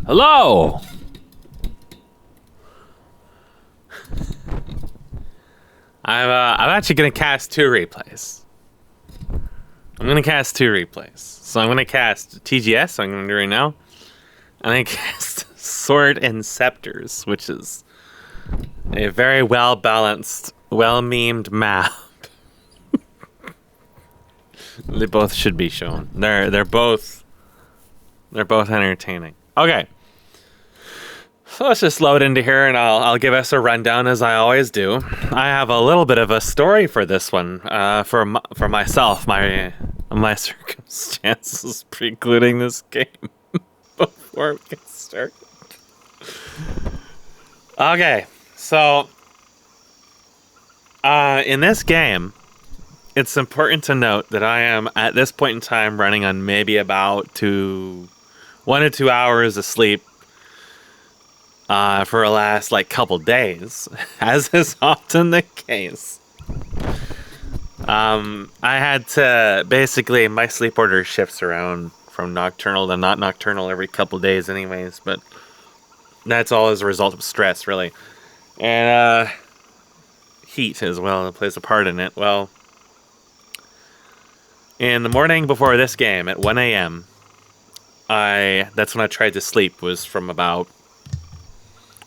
Hello! I'm actually gonna cast 2 replays. I'm gonna cast 2 replays. So I'm gonna cast TGS, so I'm gonna do right now. I'm gonna cast Sword and Scepters, which is a very well balanced, well memed map. They both should be shown. They're both entertaining. Okay. So let's just load into here, and I'll give us a rundown as I always do. I have a little bit of a story for this one, for myself, my circumstances precluding this game before we get started. Okay, so in this game, it's important to note that I am at this point in time running on maybe about 1 to 2 hours of sleep. For the last couple days, as is often the case. I had to basically, my sleep order shifts around from nocturnal to not nocturnal every couple days anyways, but that's all as a result of stress, really. And heat as well plays a part in it. Well, in the morning before this game at 1 a.m., that's when I tried to sleep, was from about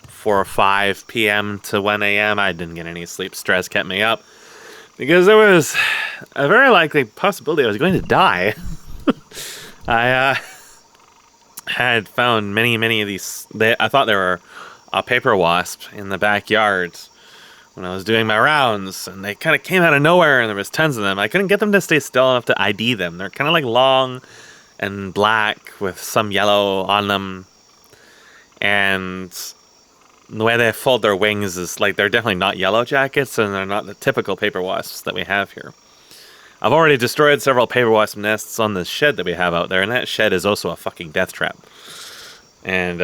4 or 5 p.m. to 1 a.m. I didn't get any sleep. Stress kept me up because there was a very likely possibility I was going to die. I had found many of these. I thought there were a paper wasp in the backyard when I was doing my rounds, and they kind of came out of nowhere, and there was tons of them. I couldn't get them to stay still enough to ID them. They're kind of long and black with some yellow on them, and the way they fold their wings is they're definitely not yellow jackets, and they're not the typical paper wasps that we have here. I've already destroyed several paper wasp nests on this shed that we have out there, and that shed is also a fucking death trap. And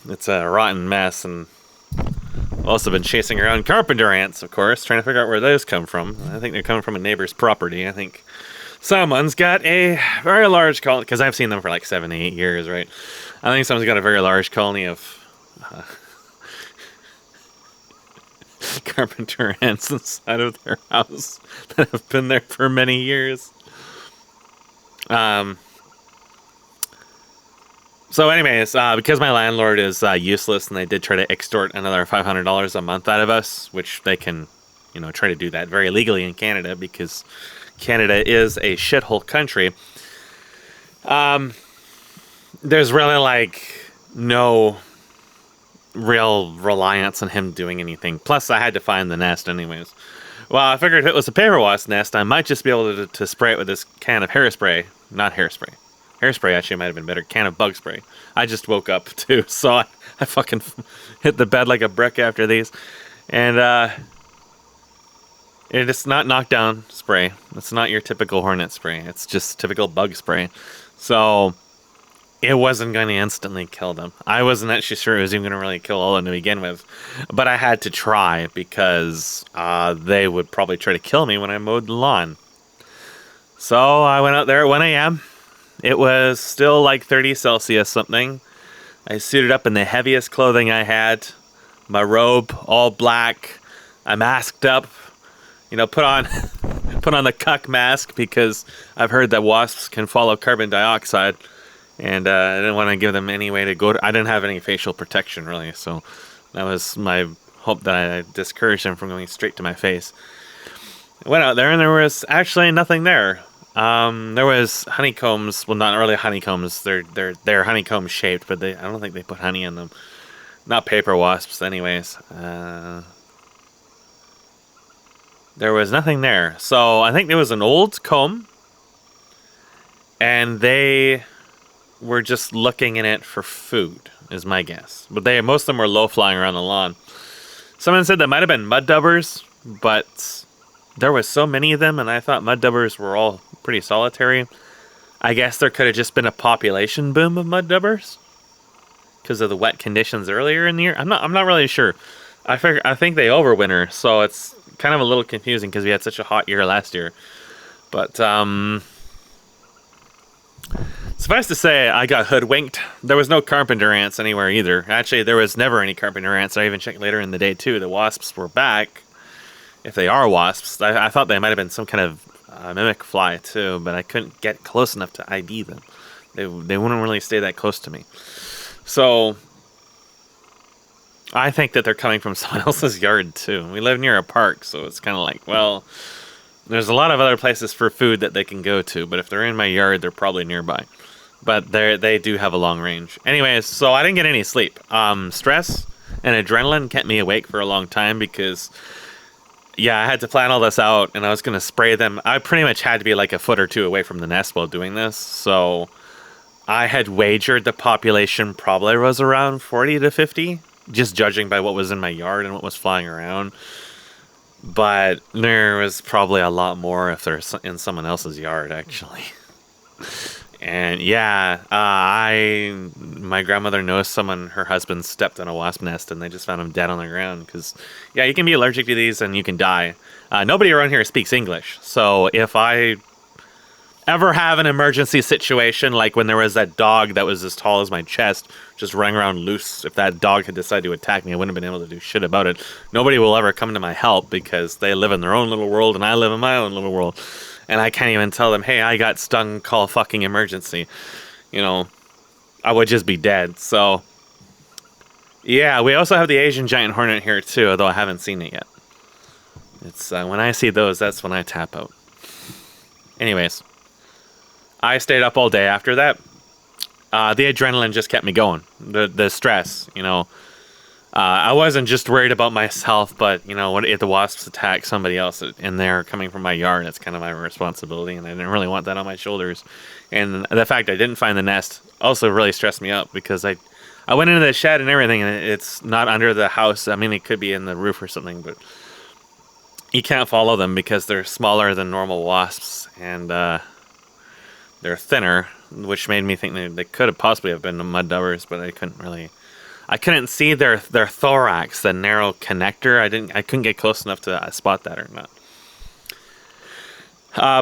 it's a rotten mess, and I've also been chasing around carpenter ants, of course, trying to figure out where those come from. I think they're coming from a neighbor's property. I think someone's got a very large colony, because I've seen them for 7 to 8 years, right? I think someone's got a very large colony of carpenter ants inside of their house that have been there for many years. So anyways, because my landlord is useless, and they did try to extort another $500 a month out of us, which they can, try to do that very legally in Canada, because Canada is a shithole country. There's really no real reliance on him doing anything. Plus, I had to find the nest anyways. Well, I figured if it was a paper wasp nest, I might just be able to spray it with this can of hairspray. Not hairspray. Hairspray actually might have been better. Can of bug spray. I just woke up too, so I fucking hit the bed like a brick after these. And it's not knockdown spray. It's not your typical hornet spray. It's just typical bug spray. So it wasn't going to instantly kill them. I wasn't actually sure it was even going to really kill all of them to begin with. But I had to try, because they would probably try to kill me when I mowed the lawn. So I went out there at 1 a.m. It was still 30 Celsius something. I suited up in the heaviest clothing I had. My robe, all black. I masked up. Put on the cuck mask, because I've heard that wasps can follow carbon dioxide. And I didn't want to give them any way to go. I didn't have any facial protection, really. So that was my hope, that I discouraged them from going straight to my face. I went out there, and there was actually nothing there. There was honeycombs. Well, not really honeycombs. They're honeycomb shaped, but I don't think they put honey in them. Not paper wasps, anyways. There was nothing there. So I think there was an old comb, and they were just looking in it for food, is my guess. But most of them were low flying around the lawn. Someone said that might have been mud dubbers, but there was so many of them, and I thought mud dubbers were all pretty solitary. I guess there could have just been a population boom of mud dubbers because of the wet conditions earlier in the year. I'm not really sure. I think they overwinter, so it's kind of a little confusing because we had such a hot year last year. But Suffice to say, I got hoodwinked. There was no carpenter ants anywhere either. Actually, there was never any carpenter ants. I even checked later in the day, too. The wasps were back. If they are wasps, I thought they might have been some kind of mimic fly, too, but I couldn't get close enough to ID them. They wouldn't really stay that close to me. So, I think that they're coming from someone else's yard, too. We live near a park, so it's kind of like, well, there's a lot of other places for food that they can go to, but if they're in my yard, they're probably nearby. But they do have a long range. Anyways, so I didn't get any sleep. Stress and adrenaline kept me awake for a long time because, yeah, I had to plan all this out, and I was going to spray them. I pretty much had to be like a foot or two away from the nest while doing this, so I had wagered the population probably was around 40 to 50, just judging by what was in my yard and what was flying around. But there was probably a lot more if they're in someone else's yard, actually. And yeah, my grandmother knows someone, her husband stepped on a wasp nest and they just found him dead on the ground. Because, yeah, you can be allergic to these and you can die. Nobody around here speaks English. So if I ever have an emergency situation, like when there was that dog that was as tall as my chest, just running around loose, if that dog had decided to attack me, I wouldn't have been able to do shit about it. Nobody will ever come to my help because they live in their own little world and I live in my own little world. And I can't even tell them, hey, I got stung, call fucking emergency. You know, I would just be dead. So, yeah, we also have the Asian giant hornet here too, although I haven't seen it yet. It's when I see those, that's when I tap out. Anyways, I stayed up all day after that. The adrenaline just kept me going. The stress, you know. I wasn't just worried about myself, but, you know, what if the wasps attack somebody else and they're coming from my yard, it's kind of my responsibility, and I didn't really want that on my shoulders. And the fact I didn't find the nest also really stressed me out because I went into the shed and everything, and it's not under the house. I mean, it could be in the roof or something, but you can't follow them because they're smaller than normal wasps, and they're thinner, which made me think they could have possibly have been mud dubbers, but I couldn't see their thorax, the narrow connector. I couldn't get close enough to spot that or not.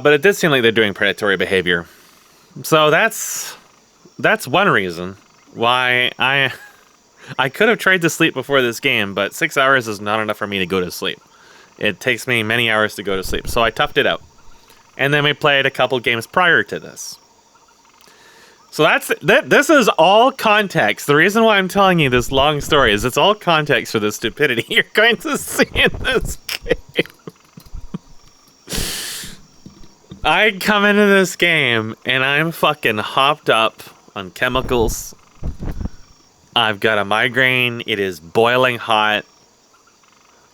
But it did seem like they're doing predatory behavior. So that's one reason why I could have tried to sleep before this game, but 6 hours is not enough for me to go to sleep. It takes me many hours to go to sleep, so I toughed it out. And then we played a couple games prior to this. So this is all context. The reason why I'm telling you this long story is it's all context for the stupidity you're going to see in this game. I come into this game and I'm fucking hopped up on chemicals. I've got a migraine. It is boiling hot.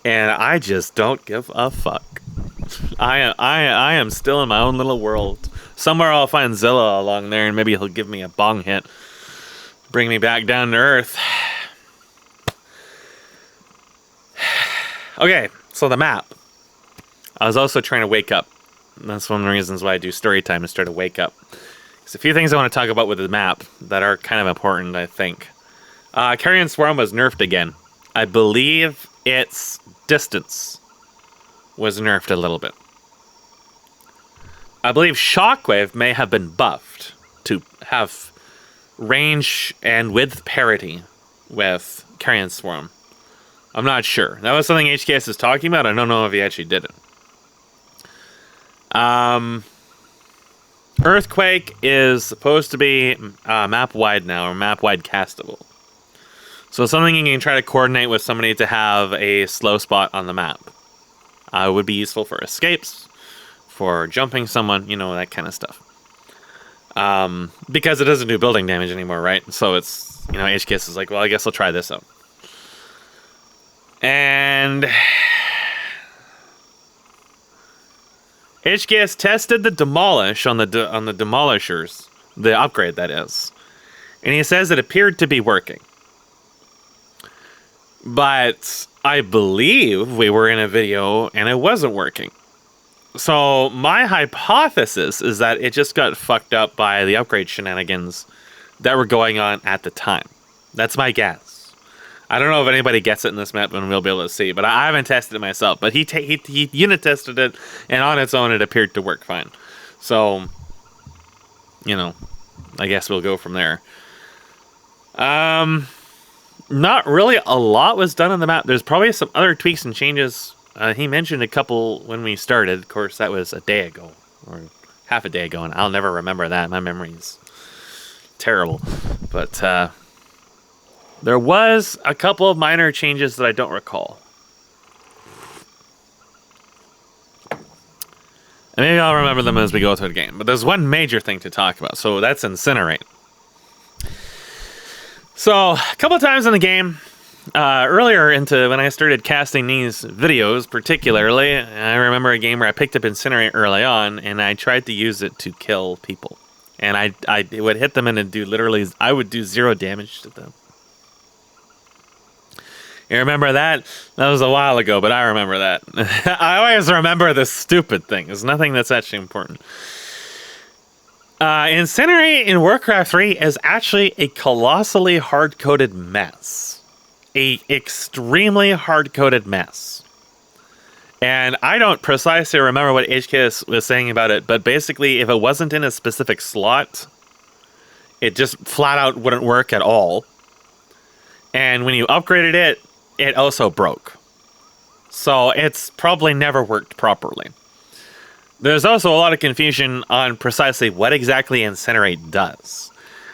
And I just don't give a fuck. I am still in my own little world. Somewhere I'll find Zilla along there, and maybe he'll give me a bong hit. Bring me back down to earth. Okay, so the map. I was also trying to wake up. That's one of the reasons why I do story time, is try to wake up. There's a few things I want to talk about with the map that are kind of important, I think. Carrion Swarm was nerfed again. I believe its distance was nerfed a little bit. I believe Shockwave may have been buffed to have range and width parity with Carrion Swarm. I'm not sure. That was something HKS is talking about. I don't know if he actually did it. Earthquake is supposed to be map-wide now, or map-wide castable. So something you can try to coordinate with somebody to have a slow spot on the map. Would be useful for escapes, for jumping someone, you know, that kind of stuff. Because it doesn't do building damage anymore, right? So it's, you know, HKS is like, well, I guess I'll try this out. And HKS tested the demolish on the demolishers, the upgrade that is, and he says it appeared to be working. But I believe we were in a video and it wasn't working. So my hypothesis is that it just got fucked up by the upgrade shenanigans that were going on at the time. That's my guess. I don't know if anybody gets it in this map and we'll be able to see, but I haven't tested it myself. But he unit tested it, and on its own it appeared to work fine. So, you know, I guess we'll go from there. Not really a lot was done on the map. There's probably some other tweaks and changes. He mentioned a couple when we started. Of course, that was a day ago, or half a day ago, and I'll never remember that. My memory's terrible. But there was a couple of minor changes that I don't recall. And maybe I'll remember them as we go through the game. But there's one major thing to talk about. So that's Incinerate. So a couple of times in the game, earlier into when I started casting these videos particularly, I remember a game where I picked up Incinerate early on, and I tried to use it to kill people. And I would hit them and it'd do literally, I would do 0 damage to them. You remember that? That was a while ago, but I remember that. I always remember this stupid thing. There's nothing that's actually important. Incinerate in Warcraft 3 is actually a colossally hard-coded mess. A extremely hard-coded mess. And I don't precisely remember what HKS was saying about it, but basically if it wasn't in a specific slot, it just flat out wouldn't work at all. And when you upgraded it, it also broke. So it's probably never worked properly. There's also a lot of confusion on precisely what exactly Incinerate does.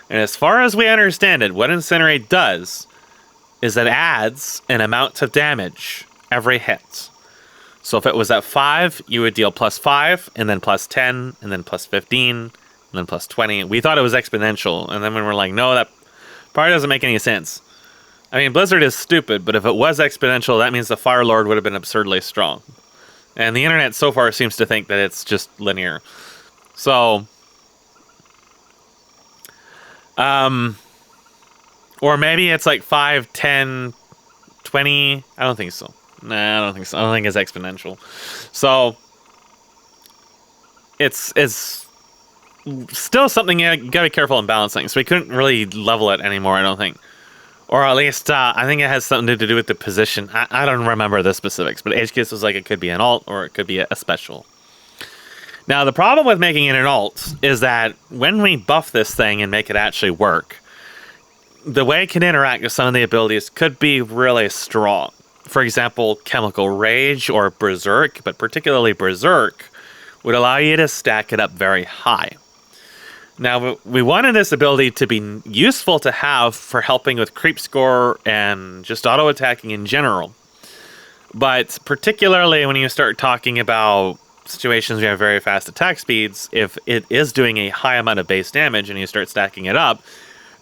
And as far as we understand it, what Incinerate does is it adds an amount of damage every hit. So if it was at 5, you would deal +5, and then +10, and then +15, and then +20. We thought it was exponential, and then when we're like, no, that probably doesn't make any sense. I mean, Blizzard is stupid, but if it was exponential, that means the Fire Lord would have been absurdly strong. And the internet so far seems to think that it's just linear. So, or maybe it's like 5, 10, 20. I don't think so. Nah, I don't think so. I don't think it's exponential. So, it's still something you gotta be careful in balancing. So we couldn't really level it anymore, I don't think. Or at least, I think it has something to do with the position. I don't remember the specifics, but HKS was like it could be an alt or it could be a special. Now, the problem with making it an alt is that when we buff this thing and make it actually work, the way it can interact with some of the abilities could be really strong. For example, Chemical Rage or Berserk, but particularly Berserk, would allow you to stack it up very high. Now, we wanted this ability to be useful to have for helping with creep score and just auto-attacking in general. But particularly when you start talking about situations where you have very fast attack speeds, if it is doing a high amount of base damage and you start stacking it up,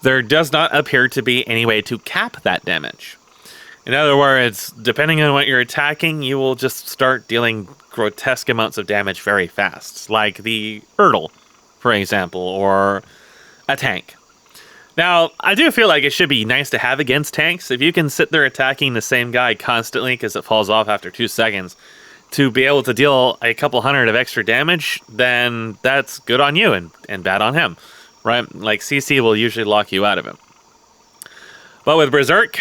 there does not appear to be any way to cap that damage. In other words, depending on what you're attacking, you will just start dealing grotesque amounts of damage very fast, like the Erdl, for example, or a tank. Now, I do feel like it should be nice to have against tanks. If you can sit there attacking the same guy constantly because it falls off after 2 seconds, to be able to deal a couple hundred of extra damage, then that's good on you and bad on him, right? Like, CC will usually lock you out of it. But with Berserk,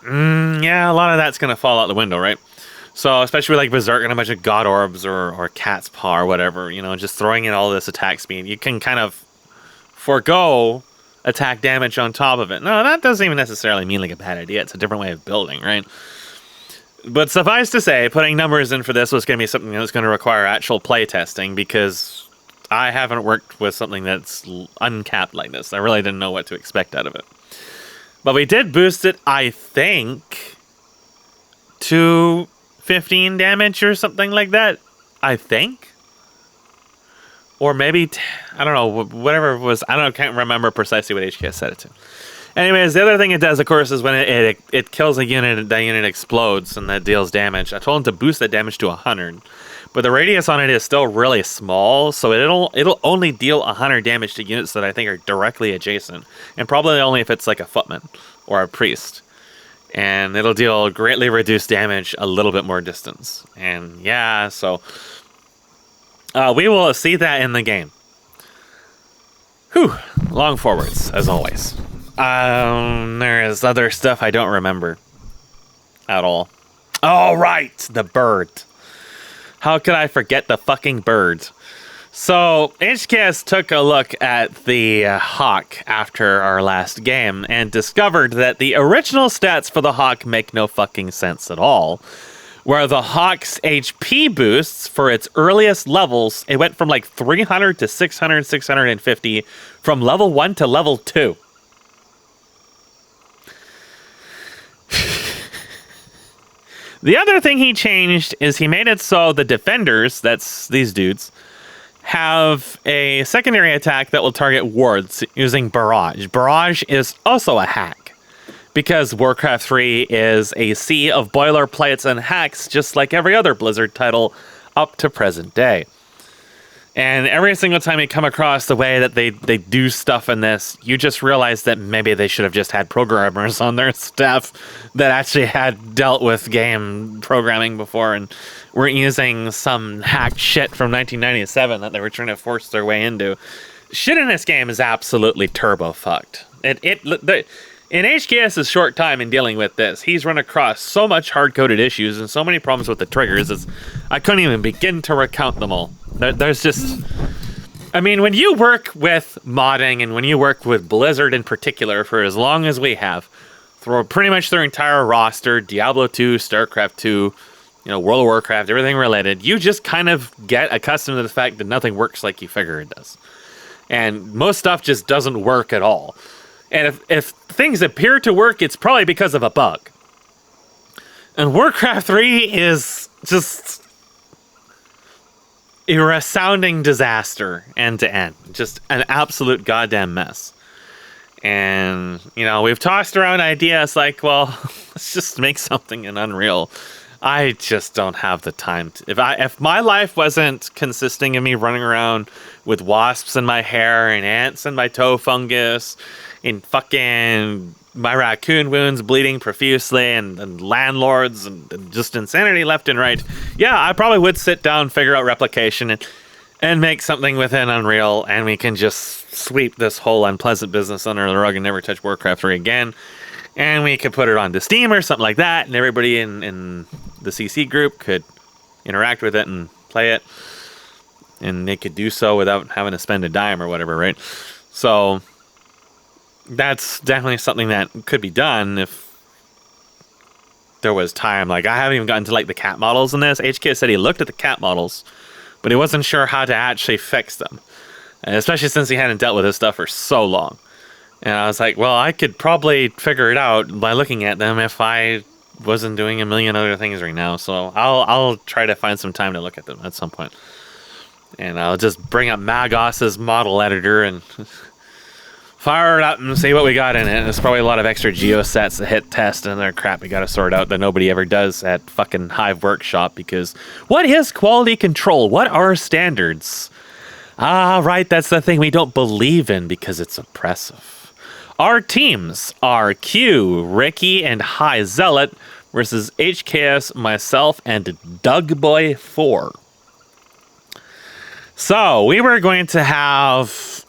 yeah, a lot of that's going to fall out the window, right? So, especially with like Berserk and a bunch of God Orbs or Cat's Paw or whatever, you know, just throwing in all this attack speed, you can kind of forego attack damage on top of it. No, that doesn't even necessarily mean like a bad idea. It's a different way of building, right? But suffice to say, putting numbers in for this was going to be something that's going to require actual play testing because I haven't worked with something that's uncapped like this. I really didn't know what to expect out of it. But we did boost it, I think, to 15 damage or something like that, I think. Or maybe, I don't know, whatever it was. I don't know, can't remember precisely what HKS set it to. Anyways, the other thing it does, of course, is when it kills a unit, that unit explodes and that deals damage. I told him to boost that damage to 100. But the radius on it is still really small, so it'll only deal 100 damage to units that I think are directly adjacent. And probably only if it's like a footman or a priest. And it'll deal greatly reduced damage a little bit more distance. And yeah, so we will see that in the game. Whew, long forwards, as always. There is other stuff I don't remember at all. Oh, right, the bird. How could I forget the fucking bird? So, HKS took a look at the Hawk after our last game and discovered that the original stats for the Hawk make no fucking sense at all. Where the Hawk's HP boosts for its earliest levels, it went from like 300 to 600, 650 from level 1 to level 2. The other thing he changed is he made it so the defenders, that's these dudes, have a secondary attack that will target wards using Barrage. Barrage is also a hack, because Warcraft 3 is a sea of boilerplates and hacks, just like every other Blizzard title up to present day. And every single time you come across the way that they do stuff in this, you just realize that maybe they should have just had programmers on their staff that actually had dealt with game programming before and weren't using some hacked shit from 1997 that they were trying to force their way into. Shit in this game is absolutely turbo fucked. In HKS's short time in dealing with this, he's run across so much hard-coded issues and so many problems with the triggers, I couldn't even begin to recount them all. There's just... I mean, when you work with modding and when you work with Blizzard in particular for as long as we have, through pretty much their entire roster, Diablo 2, StarCraft 2, World of Warcraft, everything related, you just kind of get accustomed to the fact that nothing works like you figure it does. And most stuff just doesn't work at all. And if things appear to work, it's probably because of a bug. And Warcraft 3 is just a resounding disaster end to end. Just an absolute goddamn mess. And, we've tossed around ideas like, well, let's just make something in Unreal. I just don't have the time to, if my life wasn't consisting of me running around with wasps in my hair and ants in my toe fungus and fucking my raccoon wounds bleeding profusely and landlords and just insanity left and right, yeah, I probably would sit down, figure out replication and make something within Unreal, and we can just sweep this whole unpleasant business under the rug and never touch Warcraft 3 again. And we could put it onto Steam or something like that, and everybody in the CC group could interact with it and play it. And they could do so without having to spend a dime or whatever, right? So that's definitely something that could be done if there was time. Like, I haven't even gotten to like the cat models in this. HK said he looked at the cat models, but he wasn't sure how to actually fix them. And especially since he hadn't dealt with this stuff for so long. And I was like, well, I could probably figure it out by looking at them if I wasn't doing a million other things right now. So I'll try to find some time to look at them at some point. And I'll just bring up Magos's model editor and fire it up and see what we got in it. There's probably a lot of extra geosets that hit test and other crap we got to sort out that nobody ever does at fucking Hive Workshop, because what is quality control? What are standards? Ah, right, that's the thing we don't believe in because it's oppressive. Our teams are Q, Ricky, and High Zealot versus HKS, myself, and Dougboy4. So, we were going to have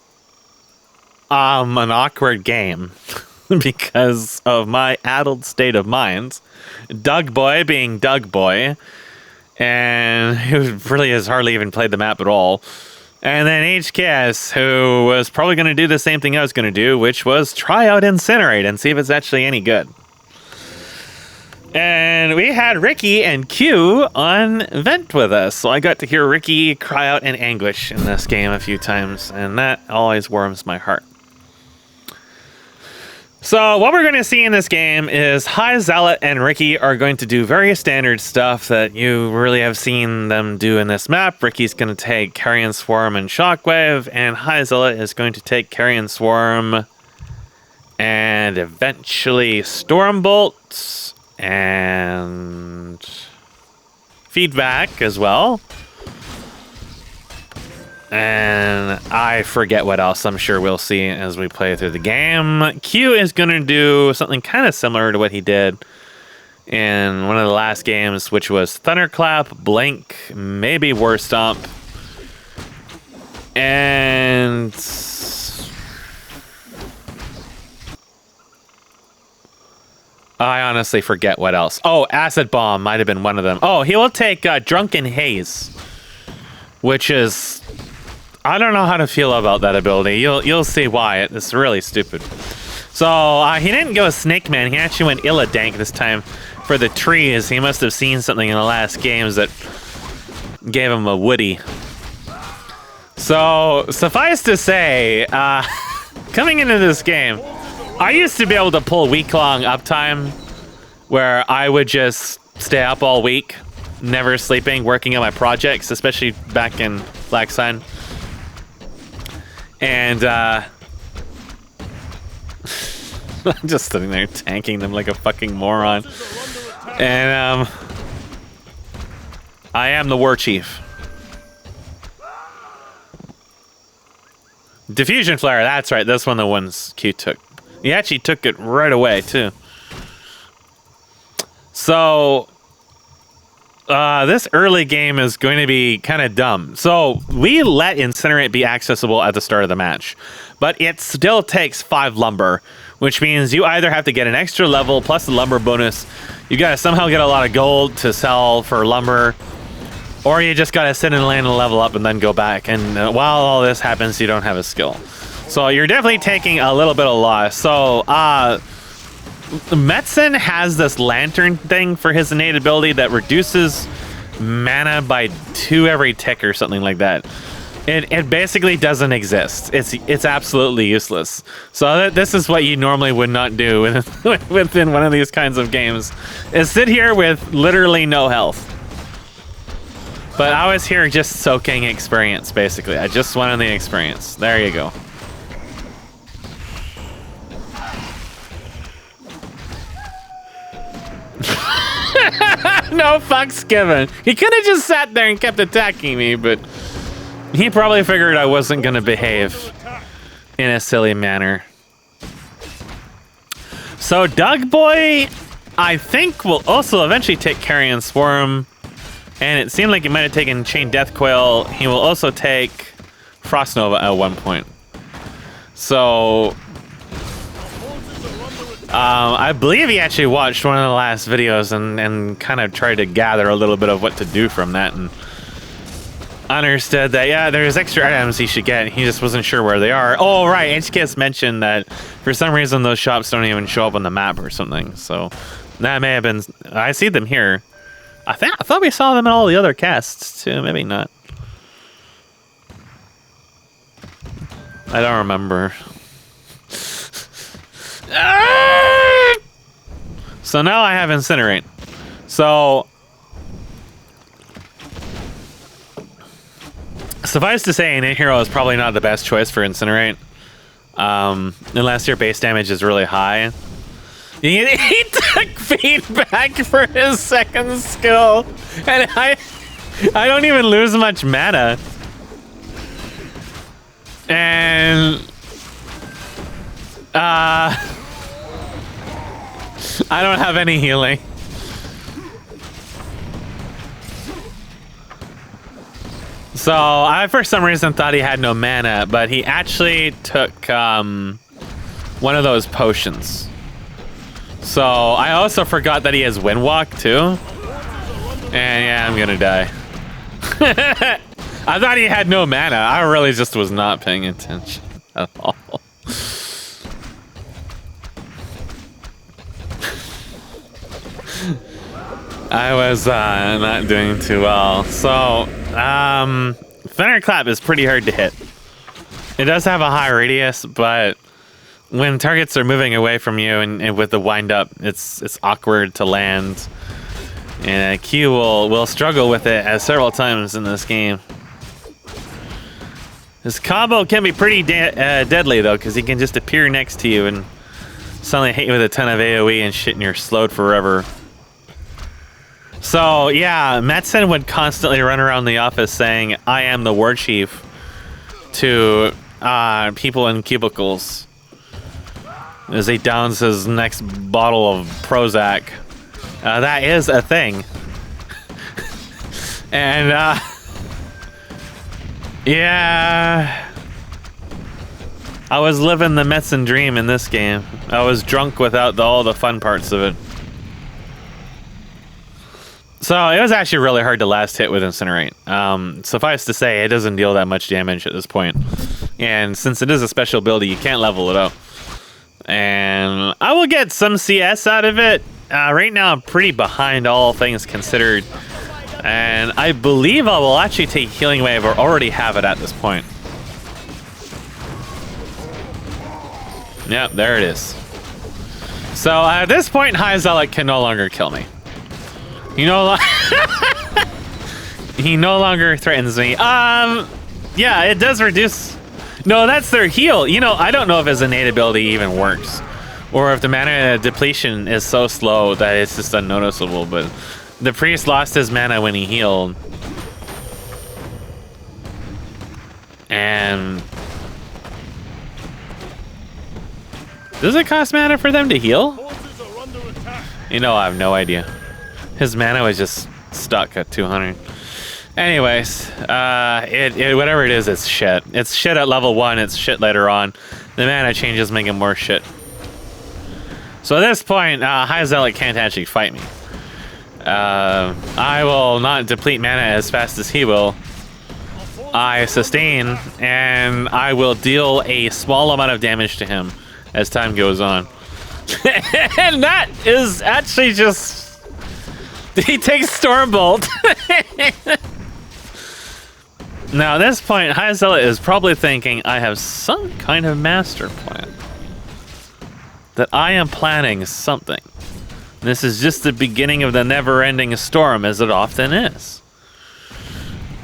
an awkward game because of my addled state of mind. Dougboy being Dougboy, and he really has hardly even played the map at all. And then HKS, who was probably going to do the same thing I was going to do, which was try out Incinerate and see if it's actually any good. And we had Ricky and Q on Vent with us, so I got to hear Ricky cry out in anguish in this game a few times, and that always warms my heart. So what we're going to see in this game is High Zealot and Ricky are going to do very standard stuff that you really have seen them do in this map. Ricky's going to take Carrion Swarm and Shockwave, and High Zealot is going to take Carrion Swarm and eventually Stormbolt and Feedback as well. And I forget what else. I'm sure we'll see as we play through the game. Q is going to do something kind of similar to what he did in one of the last games, which was Thunderclap, Blink, maybe War Stomp. And I honestly forget what else. Oh, Acid Bomb might have been one of them. Oh, he will take Drunken Haze, which is I don't know how to feel about that ability. You'll see why. It's really stupid. So he didn't go Snake Man. He actually went Illidank this time for the trees. He must have seen something in the last games that gave him a Woody. So suffice to say, coming into this game, I used to be able to pull week-long uptime where I would just stay up all week, never sleeping, working on my projects, especially back in Black Sun. And I'm just sitting there tanking them like a fucking moron. And I am the War Chief. Diffusion Flare, that's right, that's one of the ones Q took. He actually took it right away, too. So, this early game is going to be kind of dumb. So, we let Incinerate be accessible at the start of the match, but it still takes 5 lumber, which means you either have to get an extra level plus the lumber bonus, you gotta somehow get a lot of gold to sell for lumber, or you just gotta sit and land and level up and then go back. And while all this happens, you don't have a skill. So you're definitely taking a little bit of loss. So Metzen has this lantern thing for his innate ability that reduces mana by 2 every tick or something like that. It basically doesn't exist. It's absolutely useless. So this is what you normally would not do within one of these kinds of games, is sit here with literally no health. But I was here just soaking experience, basically. I just wanted the experience. There you go. No fucks given. He could have just sat there and kept attacking me, but he probably figured I wasn't going to behave in a silly manner. So Doug Boy, I think, will also eventually take Carrion Swarm. And it seemed like he might have taken Chain Death Coil. He will also take Frost Nova at one point. So I believe he actually watched one of the last videos and kind of tried to gather a little bit of what to do from that, and understood that, yeah, there's extra items he should get. He just wasn't sure where they are. Oh, right. HKS mentioned that for some reason those shops don't even show up on the map or something. So that may have been... I see them here. I thought we saw them in all the other casts too. Maybe not. I don't remember. So now I have Incinerate. So suffice to say, Innate Hero is probably not the best choice for Incinerate, unless your base damage is really high. He took feedback for his second skill, and I don't even lose much mana. And I don't have any healing. So I, for some reason, thought he had no mana, but he actually took one of those potions. So I also forgot that he has Windwalk too. And yeah, I'm gonna die. I thought he had no mana. I really just was not paying attention at all. I was not doing too well. So, Thunderclap is pretty hard to hit. It does have a high radius, but when targets are moving away from you and with the wind up, it's awkward to land. And Q will struggle with it several times in this game. His combo can be pretty deadly though, because he can just appear next to you and suddenly hit you with a ton of AoE and shit, and you're slowed forever. So yeah, Metzen would constantly run around the office saying, "I am the war chief," to people in cubicles as he downs his next bottle of Prozac. That is a thing. And yeah, I was living the Metzen dream in this game. I was drunk without all the fun parts of it. So it was actually really hard to last hit with Incinerate. Suffice to say, it doesn't deal that much damage at this point. And since it is a special ability, you can't level it up. And I will get some CS out of it. Right now, I'm pretty behind, all things considered. And I believe I will actually take Healing Wave, or already have it at this point. Yep, there it is. So at this point, High Zealot can no longer kill me. He no longer threatens me. Yeah, it does reduce. No, that's their heal. You know, I don't know if his innate ability even works, or if the mana depletion is so slow that it's just unnoticeable. But the priest lost his mana when he healed, and does it cost mana for them to heal? You know, I have no idea. His mana was just stuck at 200. Anyways, whatever it is, it's shit. It's shit at level 1, it's shit later on. The mana changes make it more shit. So at this point, High Zealot can't actually fight me. I will not deplete mana as fast as he will. I sustain, and I will deal a small amount of damage to him as time goes on. And that is actually just... He takes Stormbolt. Now, at this point, High Zealot is probably thinking, I have some kind of master plan. That I am planning something. This is just the beginning of the never-ending storm, as it often is.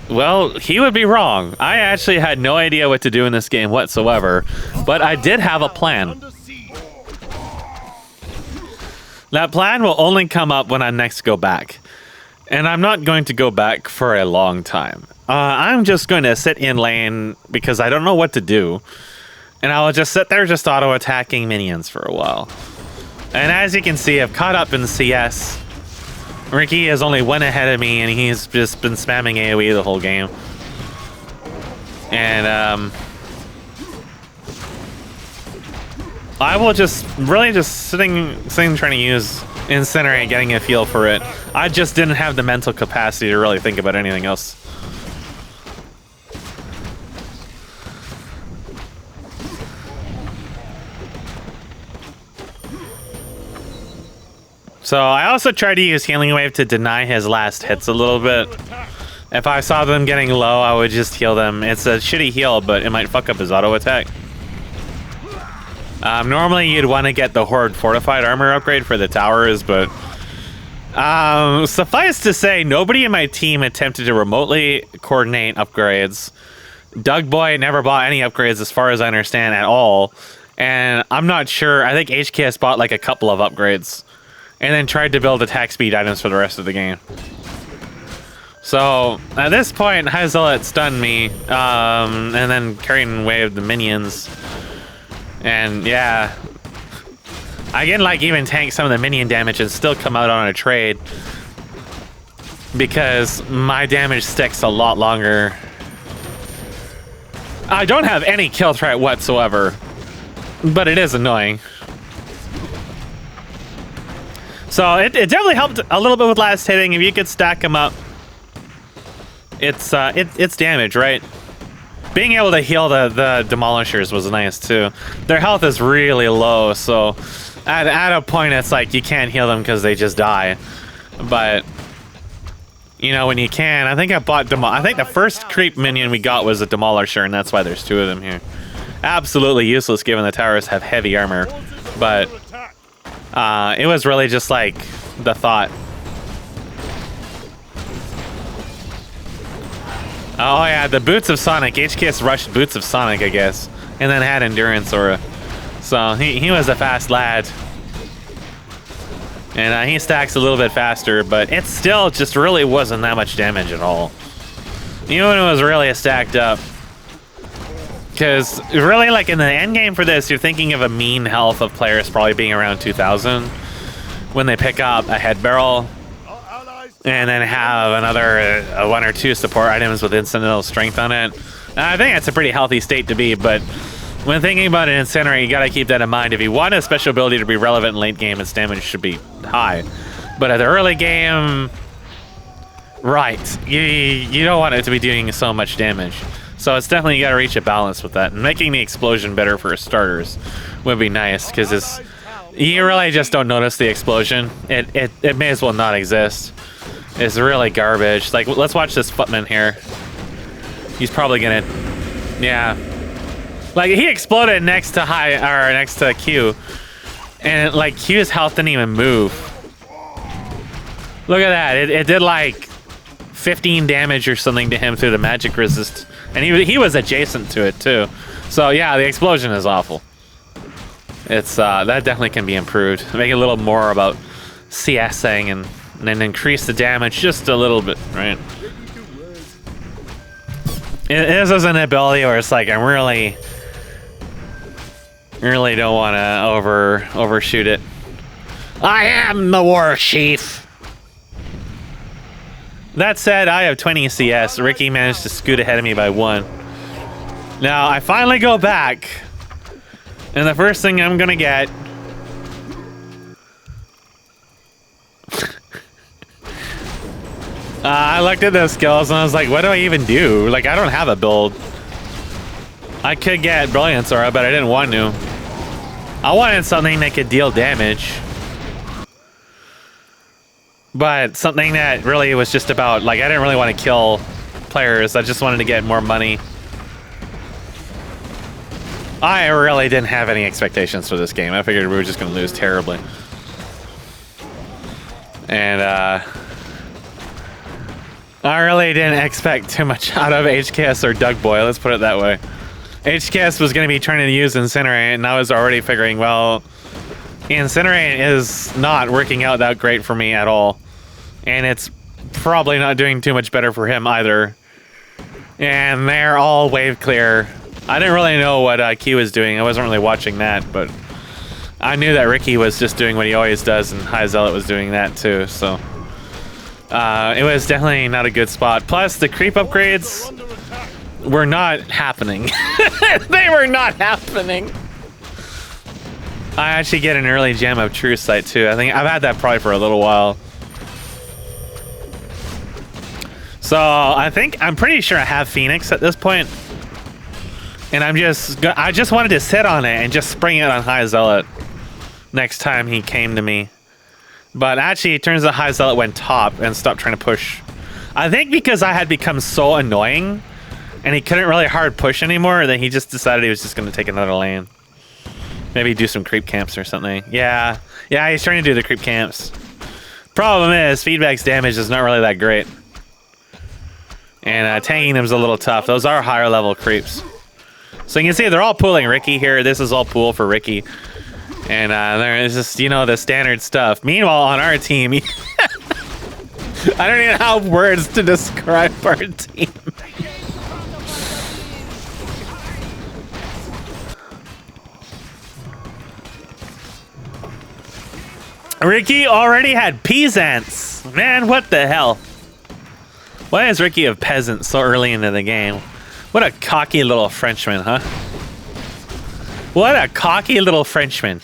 Well, he would be wrong. I actually had no idea what to do in this game whatsoever, but I did have a plan. That plan will only come up when I next go back. And I'm not going to go back for a long time. I'm just going to sit in lane because I don't know what to do. And I will just sit there just auto-attacking minions for a while. And as you can see, I've caught up in CS. Ricky is only one ahead of me, and he's just been spamming AoE the whole game. And I will just really just sitting trying to use Incinerate, getting a feel for it. I just didn't have the mental capacity to really think about anything else. So I also tried to use Healing Wave to deny his last hits a little bit. If I saw them getting low, I would just heal them. It's a shitty heal, but it might fuck up his auto attack. Normally you'd want to get the Horde Fortified Armor upgrade for the towers, but suffice to say, nobody in my team attempted to remotely coordinate upgrades. Doug Boy never bought any upgrades as far as I understand at all. And I'm not sure, I think HKS bought like a couple of upgrades and then tried to build attack speed items for the rest of the game. So at this point, High Zealot stunned me, and then carrying wave the minions. And yeah, I can like even tank some of the minion damage and still come out on a trade because my damage sticks a lot longer. I don't have any kill threat whatsoever, but it is annoying. So it definitely helped a little bit with last hitting. If you could stack them up, it's damage, right? Being able to heal the Demolishers was nice too. Their health is really low, so at a point it's like you can't heal them because they just die. But you know, when you can, I think I think the first creep minion we got was a Demolisher, and that's why there's two of them here. Absolutely useless given the towers have heavy armor, but it was really just like the thought. Oh yeah, the Boots of Sonic. HKS rushed Boots of Sonic, I guess, and then had Endurance Aura. So he was a fast lad. And he stacks a little bit faster, but it still just really wasn't that much damage at all. Even when it was really stacked up. Because really, like in the end game for this, you're thinking of a mean health of players probably being around 2,000 when they pick up a head barrel and then have another one or two support items with incidental strength on it. I think that's a pretty healthy state to be, but when thinking about an Incinerate, you gotta keep that in mind. If you want a special ability to be relevant in late game, its damage should be high. But at the early game, Right. You don't want it to be doing so much damage. So it's definitely, you gotta reach a balance with that. And making the explosion better for starters would be nice, because you really just don't notice the explosion. It may as well not exist. It's really garbage. Like, let's watch this footman here. He's probably gonna, yeah. Like, he exploded next to Q, and like Q's health didn't even move. Look at that. It did like 15 damage or something to him through the magic resist, and he was adjacent to it too. So yeah, the explosion is awful. It's that definitely can be improved. Make it a little more about CSing and then increase the damage just a little bit, right? This is an ability where it's like I really don't want to overshoot it. I am the war chief. That said, I have 20 CS. Ricky managed to scoot ahead of me by 1. Now, I finally go back, and the first thing I'm gonna get... I looked at those skills, and I was like, what do I even do? Like, I don't have a build. I could get Brilliance Aura, but I didn't want to. I wanted something that could deal damage. But something that really was just about, like, I didn't really want to kill players. I just wanted to get more money. I really didn't have any expectations for this game. I figured we were just going to lose terribly. And, I really didn't expect too much out of HKS or Doug Boy, let's put it that way. HKS was going to be trying to use Incinerate, and I was already figuring, well, Incinerate is not working out that great for me at all. And it's probably not doing too much better for him either. And they're all wave clear. I didn't really know what Q was doing. I wasn't really watching that, but I knew that Ricky was just doing what he always does, and High Zealot was doing that too, so. It was definitely not a good spot. Plus, the creep upgrades were not happening. They were not happening. I actually get an early gem of True Sight too. I think I've had that probably for a little while. So I'm pretty sure I have Phoenix at this point. And I just wanted to sit on it and just spring it on High Zealot next time he came to me. But actually, it turns out High Zealot went top and stopped trying to push. I think because I had become so annoying and he couldn't really hard push anymore, that he just decided he was just going to take another lane. Maybe do some creep camps or something. Yeah, he's trying to do the creep camps. Problem is, Feedback's damage is not really that great. And tanking them is a little tough. Those are higher level creeps. So you can see they're all pulling Ricky here. This is all pool for Ricky. And there is just, you know, the standard stuff. Meanwhile, on our team, I don't even have words to describe our team. Ricky already had peasants. Man, what the hell? Why is Ricky a peasant so early into the game? What a cocky little Frenchman, huh? What a cocky little Frenchman.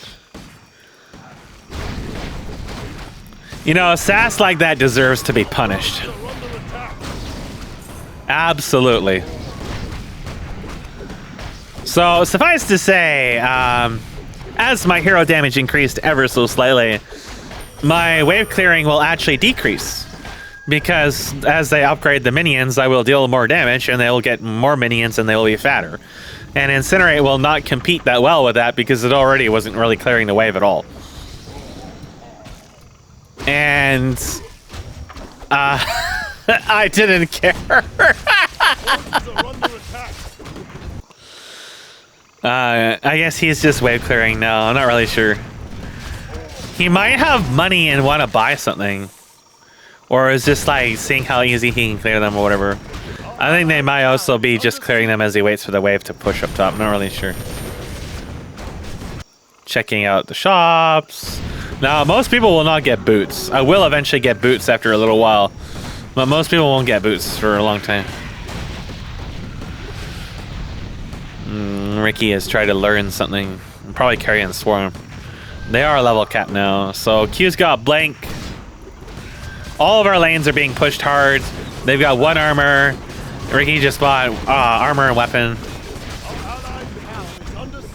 You know, sass like that deserves to be punished. Absolutely. So, suffice to say, as my hero damage increased ever so slightly, my wave clearing will actually decrease. Because as they upgrade the minions, I will deal more damage, and they will get more minions, and they will be fatter. And Incinerate will not compete that well with that, because it already wasn't really clearing the wave at all. And I didn't care. I guess he's just wave clearing now. I'm not really sure. He might have money and want to buy something. Or is just like seeing how easy he can clear them or whatever. I think they might also be just clearing them as he waits for the wave to push up top. I'm not really sure. Checking out the shops. Now, most people will not get boots. I will eventually get boots after a little while. But most people won't get boots for a long time. Ricky has tried to learn something. I'm probably carrying Swarm. They are level cap now. So Q's got Blank. All of our lanes are being pushed hard. They've got 1 armor. Ricky just bought armor and weapon.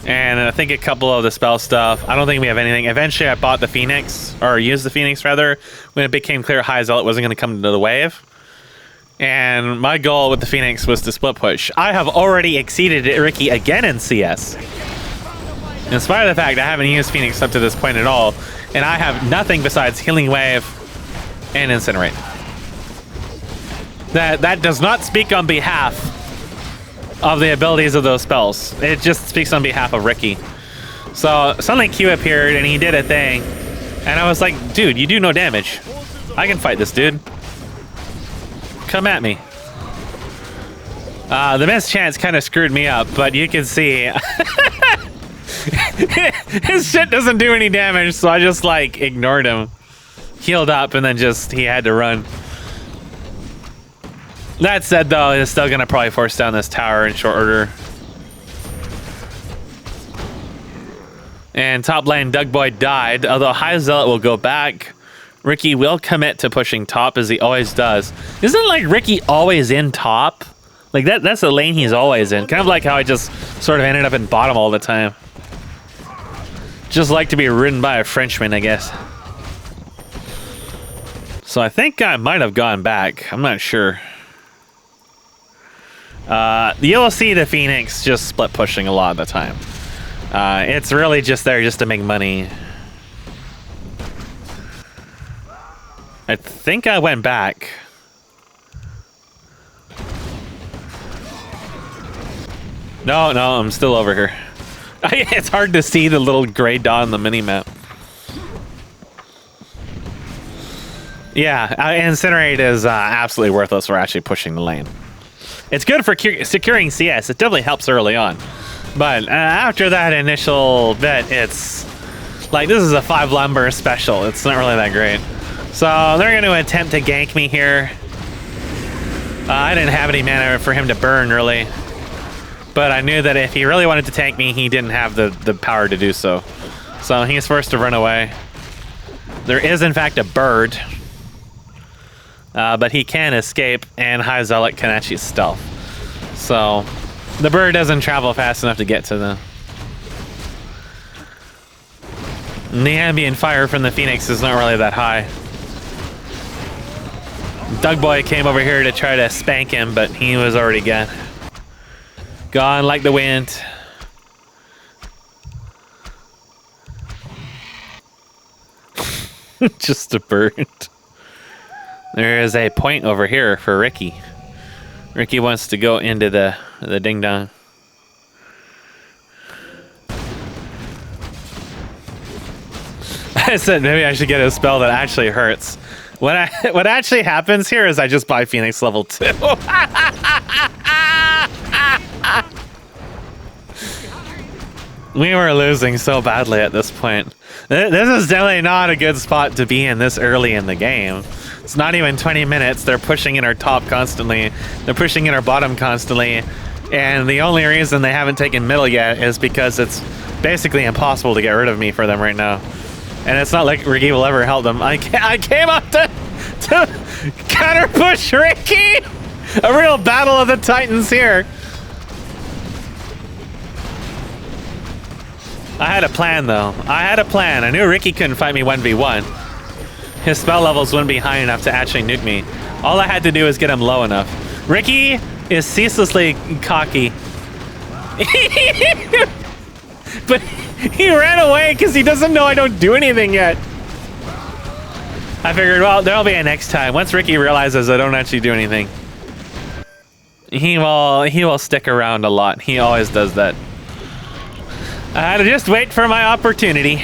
And I think a couple of the spell stuff. I don't think we have anything. Eventually I bought the Phoenix, or used the Phoenix rather, when it became clear High Zealot wasn't going to come into the wave. And my goal with the Phoenix was to split push. I have already exceeded Ricky again in CS. In spite of the fact I haven't used Phoenix up to this point at all, and I have nothing besides Healing Wave and Incinerate. That does not speak on behalf of the abilities of those spells. It just speaks on behalf of Ricky. So suddenly Q appeared and he did a thing, and I was like, dude, you do no damage. I can fight this dude. Come at me. The missed chance kind of screwed me up, but you can see his shit doesn't do any damage, so I just like ignored him, healed up, and then he had to run. That said, though, it's still gonna probably force down this tower in short order. And top lane, Doug Boy died, although High Zealot will go back. Ricky will commit to pushing top, as he always does. Isn't it like Ricky always in top? Like that's the lane he's always in. Kind of like how I just sort of ended up in bottom all the time. Just like to be ridden by a Frenchman, I guess. So I think I might have gone back. I'm not sure. You'll see the Phoenix just split pushing a lot of the time. It's really just there just to make money. I think I went back. No, I'm still over here. It's hard to see the little gray dot on the mini-map. Yeah, Incinerate is absolutely worthless for actually pushing the lane. It's good for securing CS. It definitely helps early on. But after that initial bit, it's like this is a 5 lumber special. It's not really that great. So they're going to attempt to gank me here. I didn't have any mana for him to burn, really. But I knew that if he really wanted to tank me, he didn't have the power to do so. So he's forced to run away. There is, in fact, a bird. But he can escape, and High Zealot can actually stealth. So the bird doesn't travel fast enough to get to them. And the ambient fire from the Phoenix is not really that high. Doug Boy came over here to try to spank him, but he was already gone. Gone like the wind. Just a bird. There is a point over here for Ricky. Ricky wants to go into the ding dong. I said maybe I should get a spell that actually hurts. What actually happens here is I just buy Phoenix level 2. We were losing so badly at this point. This is definitely not a good spot to be in this early in the game. It's not even 20 minutes. They're pushing in our top constantly. They're pushing in our bottom constantly. And the only reason they haven't taken middle yet is because it's basically impossible to get rid of me for them right now. And it's not like Ricky will ever help them. I came up to counter push Ricky! A real battle of the titans here. I had a plan, though. I had a plan. I knew Ricky couldn't fight me 1v1. His spell levels wouldn't be high enough to actually nuke me. All I had to do was get him low enough. Ricky is ceaselessly cocky. But he ran away because he doesn't know I don't do anything yet. I figured, well, there'll be a next time. Once Ricky realizes I don't actually do anything, he will stick around a lot. He always does that. I had to just wait for my opportunity.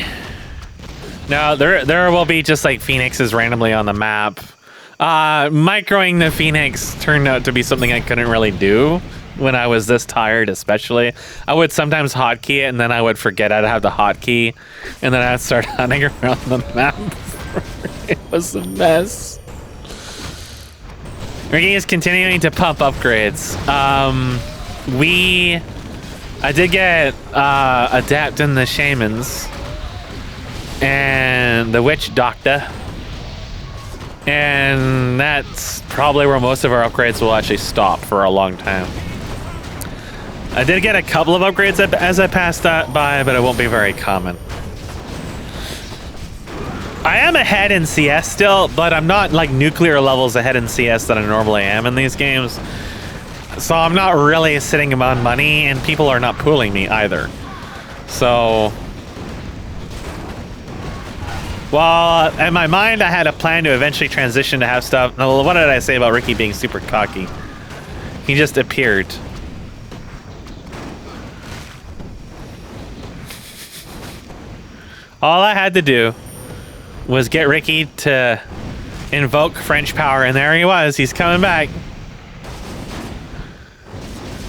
Now, there will be just like Phoenixes randomly on the map. Microing the Phoenix turned out to be something I couldn't really do when I was this tired, especially. I would sometimes hotkey it, and then I would forget I'd have the hotkey, and then I'd start hunting around the map. It was a mess. Ricky is continuing to pump upgrades. I did get Adapt in the Shamans and the Witch Doctor. And that's probably where most of our upgrades will actually stop for a long time. I did get a couple of upgrades as I passed that by, but it won't be very common. I am ahead in CS still, but I'm not like nuclear levels ahead in CS that I normally am in these games. So I'm not really sitting on money, and people are not pooling me either. So, well, in my mind, I had a plan to eventually transition to have stuff. Now, what did I say about Ricky being super cocky? He just appeared. All I had to do was get Ricky to invoke French power, and there he was. He's coming back.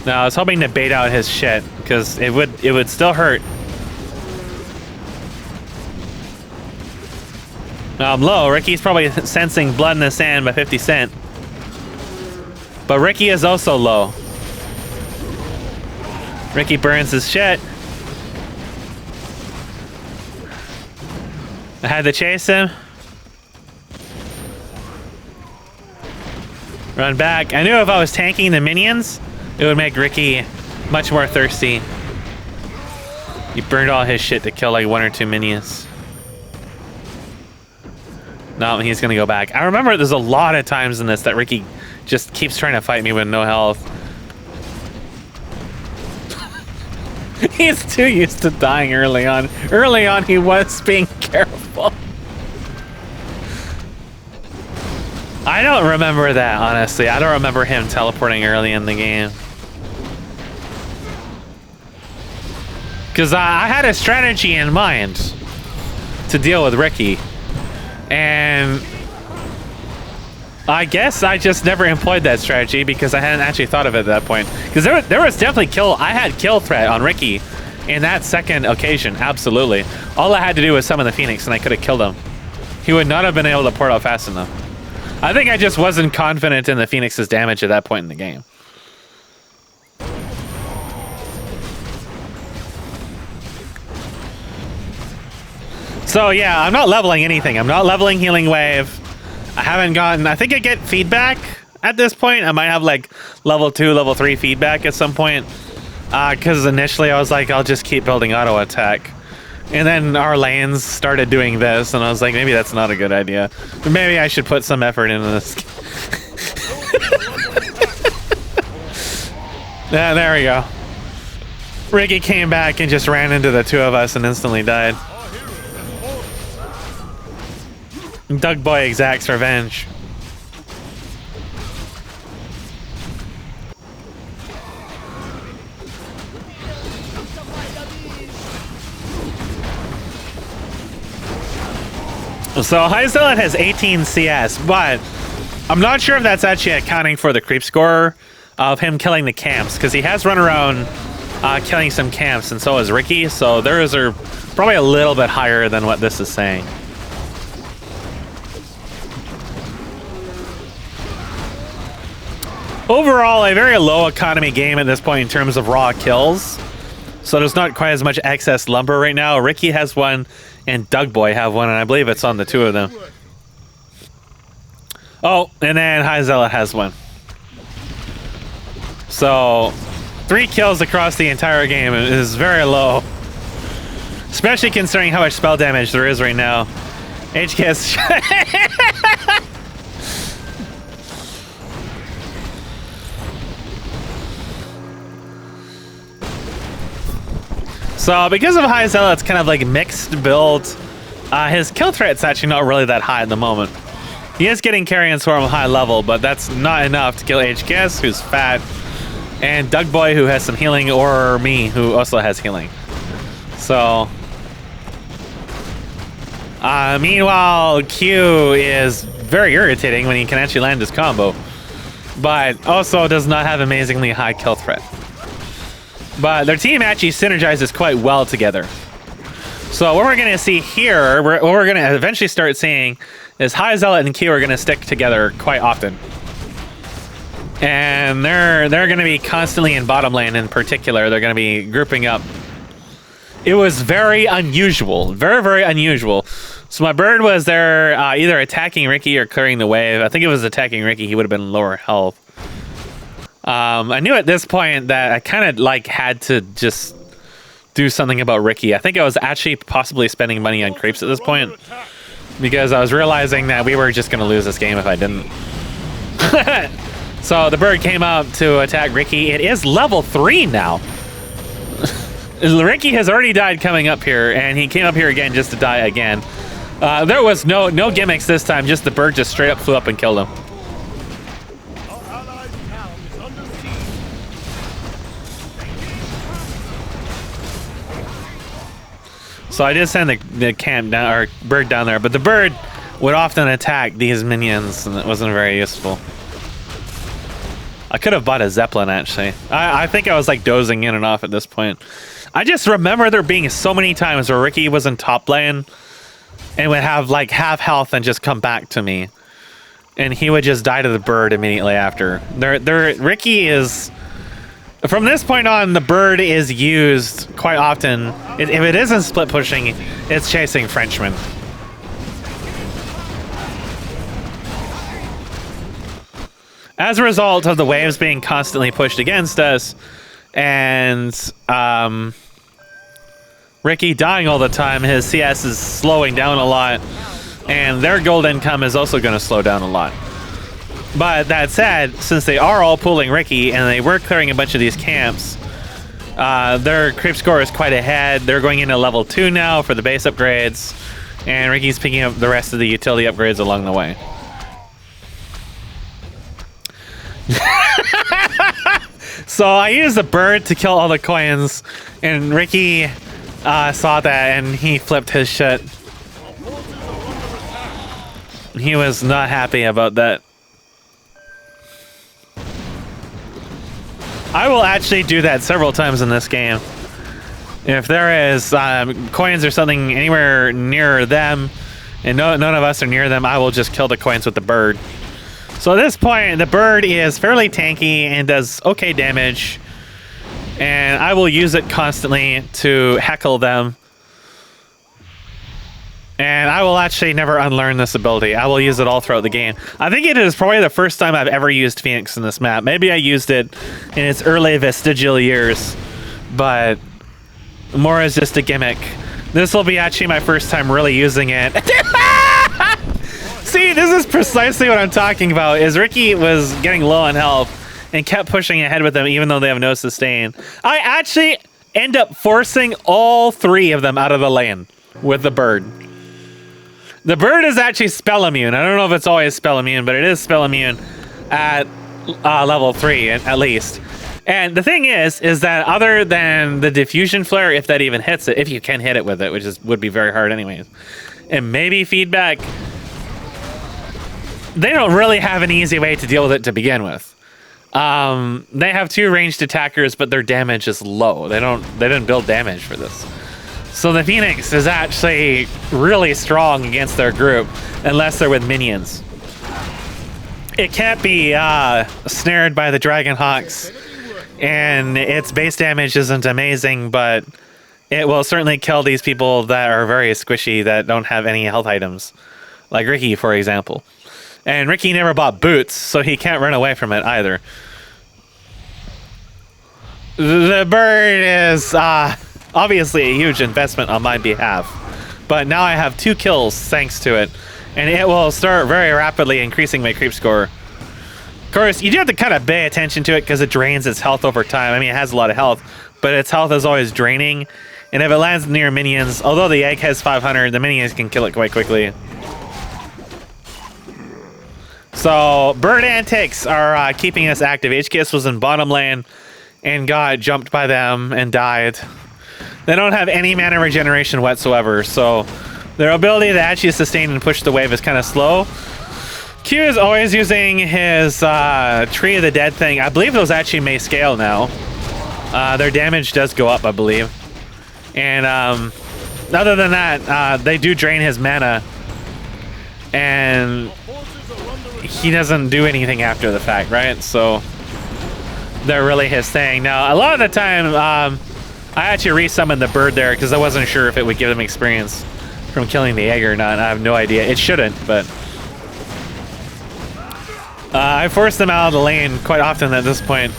No, I was hoping to bait out his shit, because it would still hurt. Now I'm low. Ricky's probably sensing blood in the sand by 50 cent. But Ricky is also low. Ricky burns his shit. I had to chase him. Run back. I knew if I was tanking the minions, it would make Ricky much more thirsty. He burned all his shit to kill like 1 or 2 minions. No, he's gonna go back. I remember there's a lot of times in this that Ricky just keeps trying to fight me with no health. He's too used to dying early on. Early on, he was being careful. I don't remember that, honestly. I don't remember him teleporting early in the game. Because I had a strategy in mind to deal with Ricky. And I guess I just never employed that strategy because I hadn't actually thought of it at that point. Because there was definitely I had kill threat on Ricky in that second occasion, absolutely. All I had to do was summon the Phoenix and I could have killed him. He would not have been able to port out fast enough. I think I just wasn't confident in the Phoenix's damage at that point in the game. So yeah, I'm not leveling anything. I'm not leveling Healing Wave. I haven't gotten, I think I get feedback at this point. I might have like level 2, level 3 feedback at some point. Because initially I was like, I'll just keep building auto attack. And then our lanes started doing this, and I was like, maybe that's not a good idea. Maybe I should put some effort into this. Yeah, there we go. Ricky came back and just ran into the 2 of us and instantly died. Doug Boy exacts revenge. So High Zealot has 18 CS, but I'm not sure if that's actually accounting for the creep score of him killing the camps, because he has run around killing some camps, and so has Ricky, so theirs are probably a little bit higher than what this is saying. Overall, a very low economy game at this point in terms of raw kills. So there's not quite as much excess lumber right now. Ricky has one, and Doug Boy have one, and I believe it's on the 2 of them. Oh, and then High Zealot has one. So 3 kills across the entire game is very low. Especially considering how much spell damage there is right now. HKS. So because of High Zealot's kind of like mixed build, his kill threat's actually not really that high at the moment. He is getting Carrion Swarm high level, but that's not enough to kill HKS, who's fat, and Doug Boy, who has some healing, or me, who also has healing. So, meanwhile, Q is very irritating when he can actually land his combo, but also does not have amazingly high kill threat. But their team actually synergizes quite well together. So what we're going to see here, what we're going to eventually start seeing, is High Zealot and Q are going to stick together quite often. And they're going to be constantly in bottom lane in particular. They're going to be grouping up. It was very unusual, very, very unusual So my bird was there either attacking Ricky or clearing the wave. I think it was attacking Ricky. He would have been lower health. I knew at this point that I kind of like had to just do something about Ricky. I think I was actually possibly spending money on creeps at this point because I was realizing that we were just going to lose this game if I didn't. So the bird came up to attack Ricky. It is level 3 now. Ricky has already died coming up here, and he came up here again just to die again. There was no gimmicks this time, just the bird just straight up flew up and killed him. So I did send the camp down, or bird down there, but the bird would often attack these minions, and it wasn't very useful. I could have bought a Zeppelin, actually. I think I was like dozing in and off at this point. I just remember there being so many times where Ricky was in top lane and would have like half health and just come back to me. And he would just die to the bird immediately after. Ricky is... From this point on, the bird is used quite often. If it isn't split pushing, it's chasing Frenchmen. As a result of the waves being constantly pushed against us, and Ricky dying all the time, his CS is slowing down a lot, and their gold income is also going to slow down a lot. But that said, since they are all pulling Ricky, and they were clearing a bunch of these camps, their creep score is quite ahead. They're going into level 2 now for the base upgrades, and Ricky's picking up the rest of the utility upgrades along the way. So I used the bird to kill all the coins, and Ricky saw that and he flipped his shit. He was not happy about that. I will actually do that several times in this game. If there is coins or something anywhere near them, and none of us are near them, I will just kill the coins with the bird. So at this point, the bird is fairly tanky and does okay damage, and I will use it constantly to heckle them. And I will actually never unlearn this ability. I will use it all throughout the game. I think it is probably the first time I've ever used Phoenix in this map. Maybe I used it in its early vestigial years, but more as just a gimmick. This will be actually my first time really using it. See, this is precisely what I'm talking about, is Ricky was getting low on health and kept pushing ahead with them even though they have no sustain. I actually end up forcing all 3 of them out of the lane with the bird. The bird is actually spell immune. I don't know if it's always spell immune, but it is spell immune at level 3 at least. And the thing is that other than the diffusion flare, if that even hits it, if you can hit it with it, which would be very hard anyways, and maybe feedback, they don't really have an easy way to deal with it to begin with. They have 2 ranged attackers, but their damage is low. They didn't build damage for this. So the Phoenix is actually really strong against their group, unless they're with minions. It can't be snared by the Dragon Hawks, and its base damage isn't amazing, but it will certainly kill these people that are very squishy, that don't have any health items. Like Ricky, for example. And Ricky never bought boots, so he can't run away from it either. The bird is obviously a huge investment on my behalf, but now I have 2 kills thanks to it, and it will start very rapidly increasing my creep score. Of course, you do have to kind of pay attention to it because it drains its health over time. I mean, it has a lot of health, but its health is always draining, and if it lands near minions, although the egg has 500, the minions can kill it quite quickly. So, bird antics are keeping us active. HKS was in bottom lane and got jumped by them and died. They don't have any mana regeneration whatsoever, so their ability to actually sustain and push the wave is kind of slow. Q is always using his Tree of the Dead thing. I believe those actually may scale now. Their damage does go up, I believe. And other than that, they do drain his mana. And he doesn't do anything after the fact, right? So they're really his thing. Now, a lot of the time, I actually resummoned the bird there because I wasn't sure if it would give them experience. from killing the egg or not. I have no idea. It shouldn't, but I forced them out of the lane quite often at this point.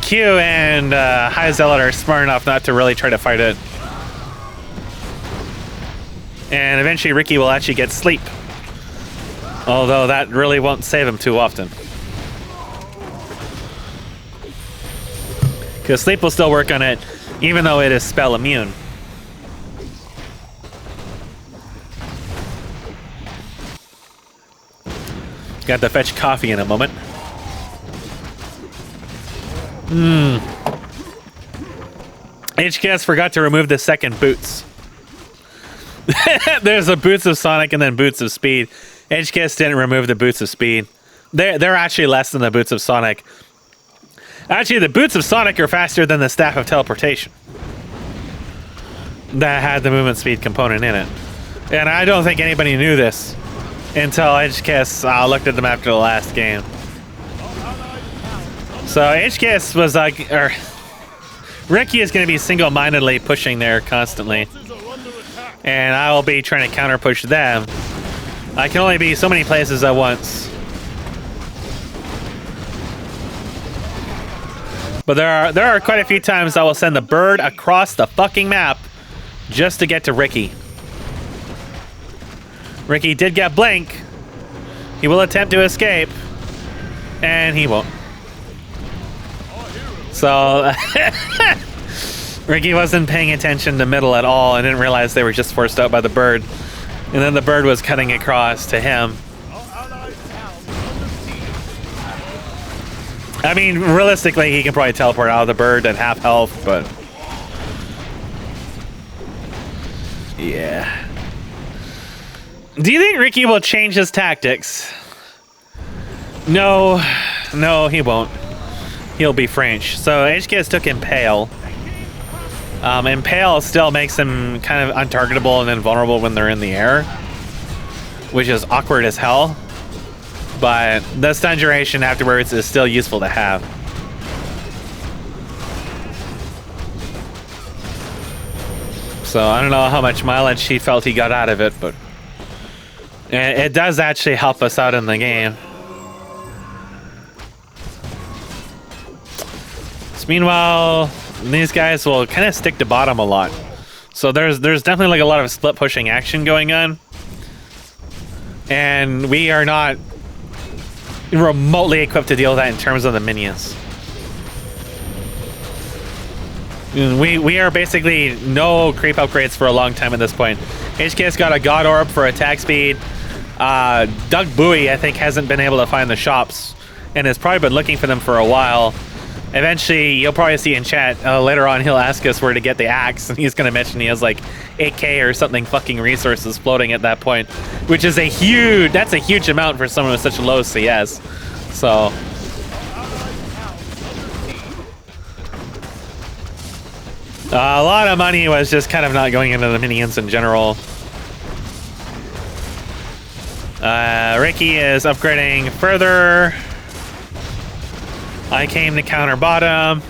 Q and High Zealot are smart enough not to really try to fight it. And eventually Ricky will actually get sleep. Although that really won't save him too often. Because sleep will still work on it, even though it is spell immune. Got to fetch coffee in a moment. HKS forgot to remove the second boots. There's the boots of Sonic and then boots of Speed. HKS didn't remove the boots of Speed. They're actually less than the boots of Sonic. Actually, the boots of Sonic are faster than the Staff of Teleportation. That had the movement speed component in it. And I don't think anybody knew this until HKS looked at them after the last game. So HKS was like, Ricky is going to be single-mindedly pushing there constantly. And I will be trying to counter-push them. I can only be so many places at once. But there are quite a few times I will send the bird across the fucking map just to get to Ricky. Ricky did get Blink. He will attempt to escape. And he won't. So Ricky wasn't paying attention to middle at all and didn't realize they were just forced out by the bird. And then the bird was cutting across to him. I mean, realistically, he can probably teleport out of the bird at half health, but yeah. Do you think Ricky will change his tactics? No, he won't. He'll be French. So HKS took Impale. Impale still makes him kind of untargetable and invulnerable when they're in the air, which is awkward as hell. But the stun duration afterwards is still useful to have. So I don't know how much mileage he felt he got out of it, but it does actually help us out in the game. So meanwhile, these guys will kind of stick to bottom a lot. So there's definitely like a lot of split pushing action going on. And we are not remotely equipped to deal with that in terms of the minions. We are basically no creep upgrades for a long time at this point. HKS got a God Orb for attack speed. Doug Bowie, I think, hasn't been able to find the shops and has probably been looking for them for a while. Eventually, you'll probably see in chat later on, he'll ask us where to get the axe, and he's going to mention he has like 8k or something fucking resources floating at that point, which is that's a huge amount for someone with such a low CS. So a lot of money was just kind of not going into the minions in general. Ricky is upgrading further. I came to counter bottom.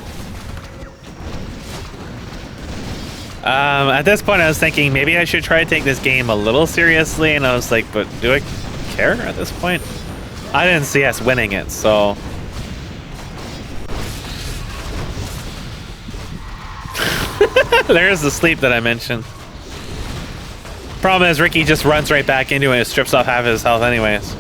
At this point, I was thinking maybe I should try to take this game a little seriously, and I was like, but do I care at this point? I didn't see us winning it, so. There's the sleep that I mentioned. Problem is, Ricky just runs right back into it and strips off half his health anyways.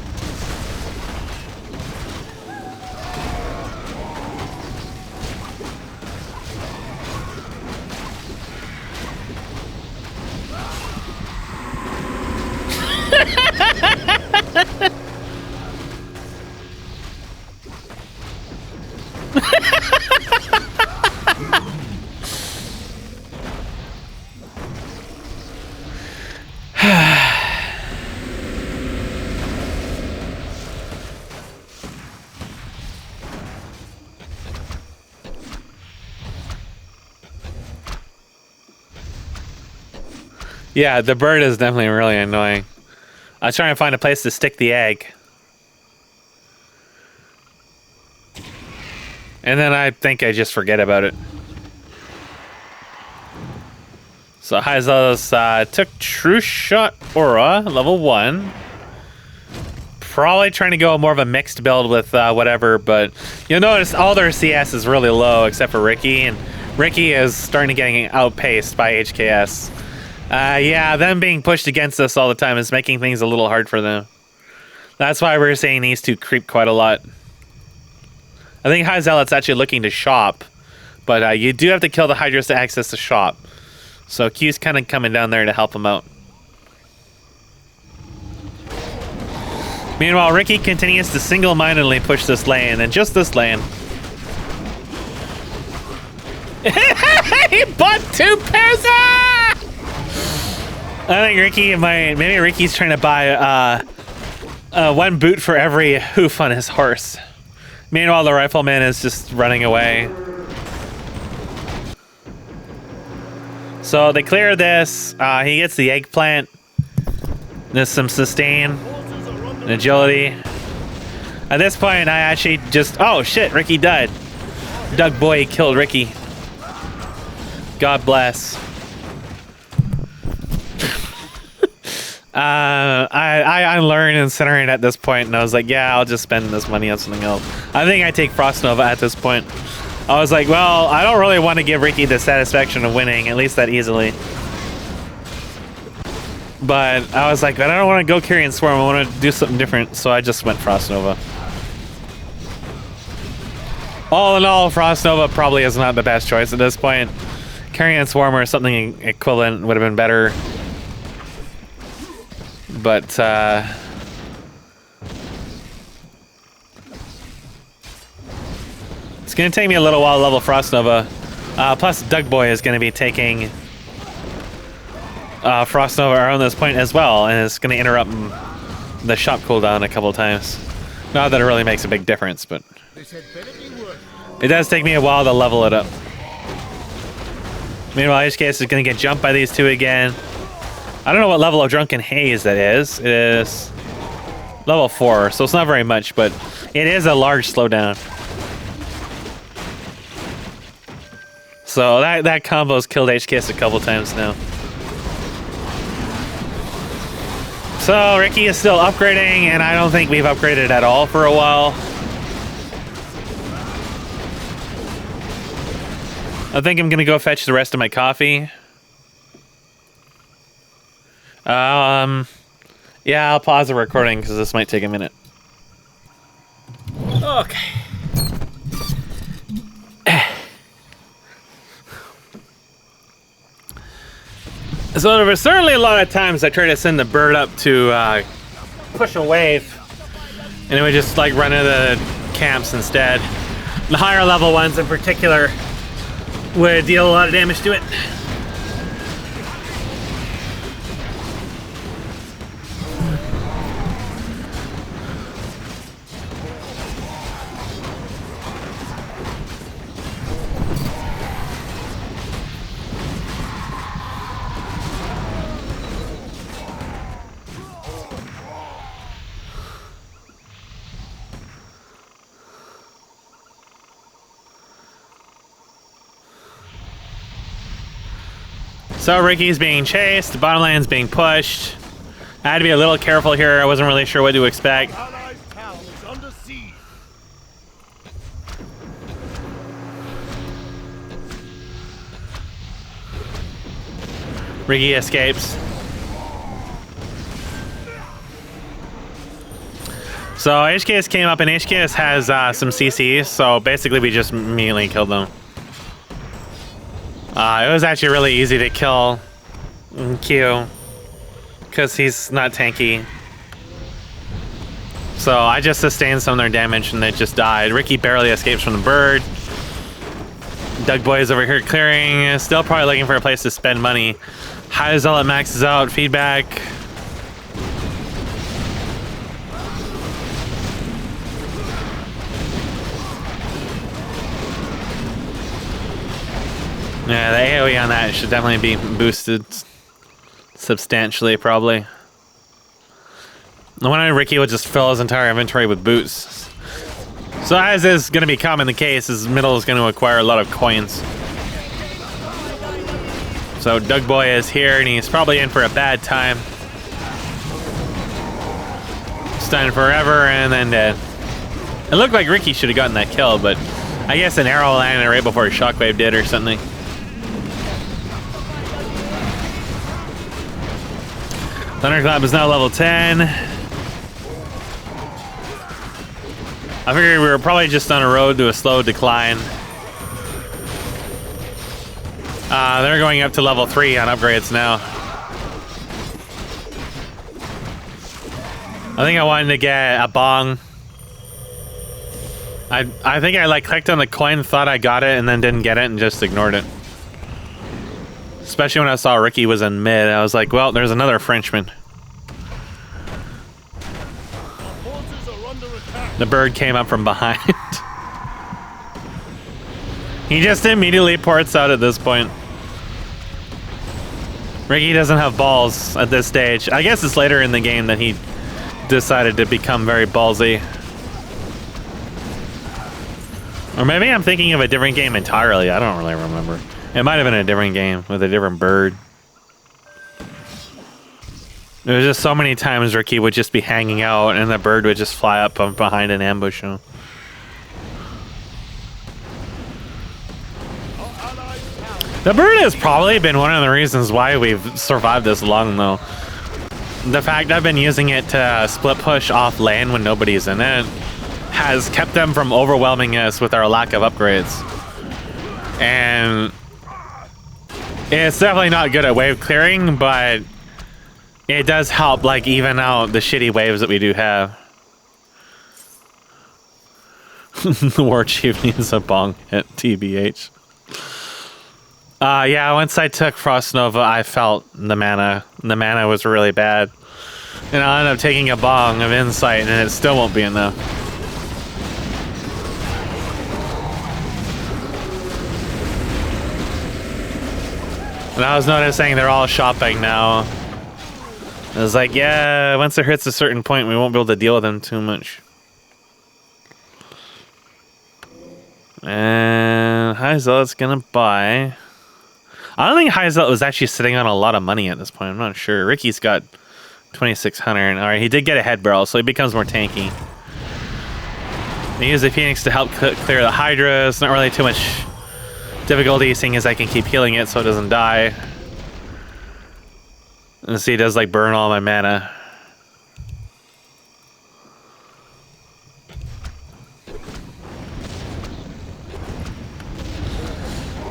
Yeah, the bird is definitely really annoying. I was trying to find a place to stick the egg. And then I think I just forget about it. So So High Zealous took True Shot Aura, level 1. Probably trying to go more of a mixed build with whatever, but you'll notice all their CS is really low except for Ricky, and Ricky is starting to getting outpaced by HKS. Yeah, them being pushed against us all the time is making things a little hard for them. That's why we're saying these two creep quite a lot. I think High Zealot's actually looking to shop, but you do have to kill the Hydras to access the shop. So Q's kind of coming down there to help him out. Meanwhile, Ricky continues to single-mindedly push this lane, and just this lane. He bought 2 pairs! I think Ricky maybe Ricky's trying to buy 1 boot for every hoof on his horse. Meanwhile, the rifleman is just running away. So they clear this. He gets the eggplant. There's some sustain and agility. At this point, I actually just... Oh, shit, Ricky died. Doug Boy killed Ricky. God bless. I unlearned Incinerate at this point, and I was like, yeah, I'll just spend this money on something else. I think I take Frost Nova at this point. I was like, well, I don't really want to give Ricky the satisfaction of winning, at least that easily. But I was like, I don't want to go Carrion Swarm, I want to do something different, so I just went Frost Nova. All in all, Frost Nova probably is not the best choice at this point. Carrion Swarm or something equivalent would have been better. But, it's going to take me a little while to level Frost Nova. Plus, Doug Boy is going to be taking Frost Nova around this point as well, and it's going to interrupt the shop cooldown a couple of times. Not that it really makes a big difference, but it does take me a while to level it up. Meanwhile, HKS is going to get jumped by these two again. I don't know what level of Drunken Haze that is. It is level 4, so it's not very much, but it is a large slowdown. So that combo's killed HKS a couple times now. So Ricky is still upgrading, and I don't think we've upgraded at all for a while. I think I'm gonna go fetch the rest of my coffee. Yeah, I'll pause the recording because this might take a minute. Okay. So there were certainly a lot of times I tried to send the bird up to push a wave, and it would just like run into the camps instead. The higher level ones in particular would deal a lot of damage to it. So Ricky's being chased, the bottom lane's being pushed. I had to be a little careful here, I wasn't really sure what to expect. Ricky escapes. So HKS came up, and HKS has some CCs, so basically we just immediately killed them. It was actually really easy to kill Q because he's not tanky. So I just sustained some of their damage and they just died. Ricky barely escapes from the bird. Doug Boy is over here clearing, still probably looking for a place to spend money. High Zealot maxes out, feedback. Yeah, the AoE on that should definitely be boosted substantially, probably. The one on Ricky will just fill his entire inventory with boots. So as is going to be common the case, his middle is going to acquire a lot of coins. So Doug Boy is here, and he's probably in for a bad time. Stunned forever, and then dead. It looked like Ricky should have gotten that kill, but I guess an arrow landed right before Shockwave did or something. Thunderclap is now level 10. I figured we were probably just on a road to a slow decline. They're going up to level 3 on upgrades now. I think I wanted to get a bong. I think I like clicked on the coin, thought I got it, and then didn't get it and just ignored it. Especially when I saw Ricky was in mid, I was like, well, there's another Frenchman. The bird came up from behind. He just immediately ports out at this point. Ricky doesn't have balls at this stage. I guess it's later in the game that he decided to become very ballsy. Or maybe I'm thinking of a different game entirely. I don't really remember. It might have been a different game with a different bird. There was just so many times Ricky would just be hanging out and the bird would just fly up from behind and ambush him. The bird has probably been one of the reasons why we've survived this long, though. The fact I've been using it to split push off lane when nobody's in it has kept them from overwhelming us with our lack of upgrades. And it's definitely not good at wave clearing, but it does help like even out the shitty waves that we do have. The War Chief needs a bong hit, TBH. Yeah, once I took Frost Nova, I felt the mana. The mana was really bad. And I'll end up taking a bong of insight, and it still won't be enough. And I was noticing they're all shopping now. I was like, yeah, once it hits a certain point, we won't be able to deal with them too much. And High Zealot's gonna buy. I don't think High Zealot was actually sitting on a lot of money at this point. I'm not sure. Ricky's got 2,600. All right, he did get a head barrel, so he becomes more tanky. He used the Phoenix to help clear the Hydra. It's not really too much difficulty, seeing as I can keep healing it so it doesn't die. And see, it does like burn all my mana.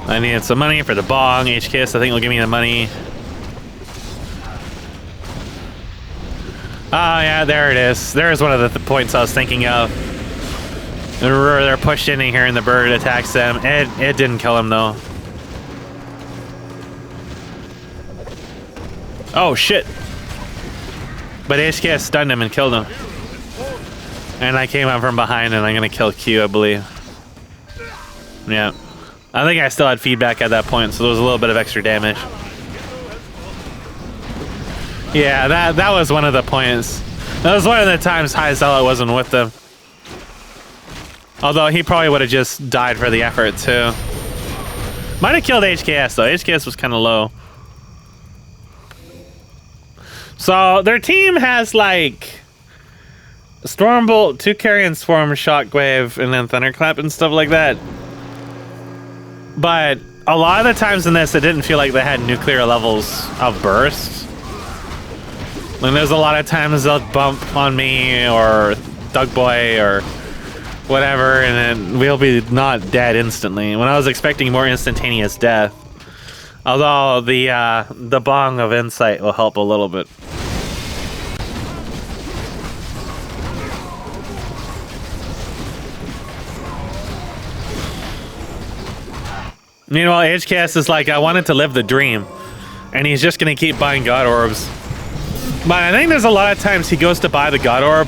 I needed some money for the bong. HKS, I think, will give me the money. Oh, yeah, there it is. There's one of the points I was thinking of. They're pushed in here and the bird attacks them. It didn't kill him, though. Oh, shit. But HKS stunned him and killed him. And I came out from behind and I'm going to kill Q, I believe. Yeah. I think I still had feedback at that point, so there was a little bit of extra damage. Yeah, that was one of the points. That was one of the times High Zealot wasn't with them. Although he probably would have just died for the effort, too. Might have killed HKS, though. HKS was kind of low. So their team has, like, Stormbolt, 2 Carrion Swarm, Shockwave, and then Thunderclap and stuff like that. But a lot of the times in this, it didn't feel like they had nuclear levels of burst. Like, there's a lot of times they'll bump on me or Doug Boy or whatever, and then we'll be not dead instantly. When I was expecting more instantaneous death. Although the bong of insight will help a little bit. Meanwhile, HKS is like, I wanted to live the dream. And he's just going to keep buying God Orbs. But I think there's a lot of times he goes to buy the God Orb.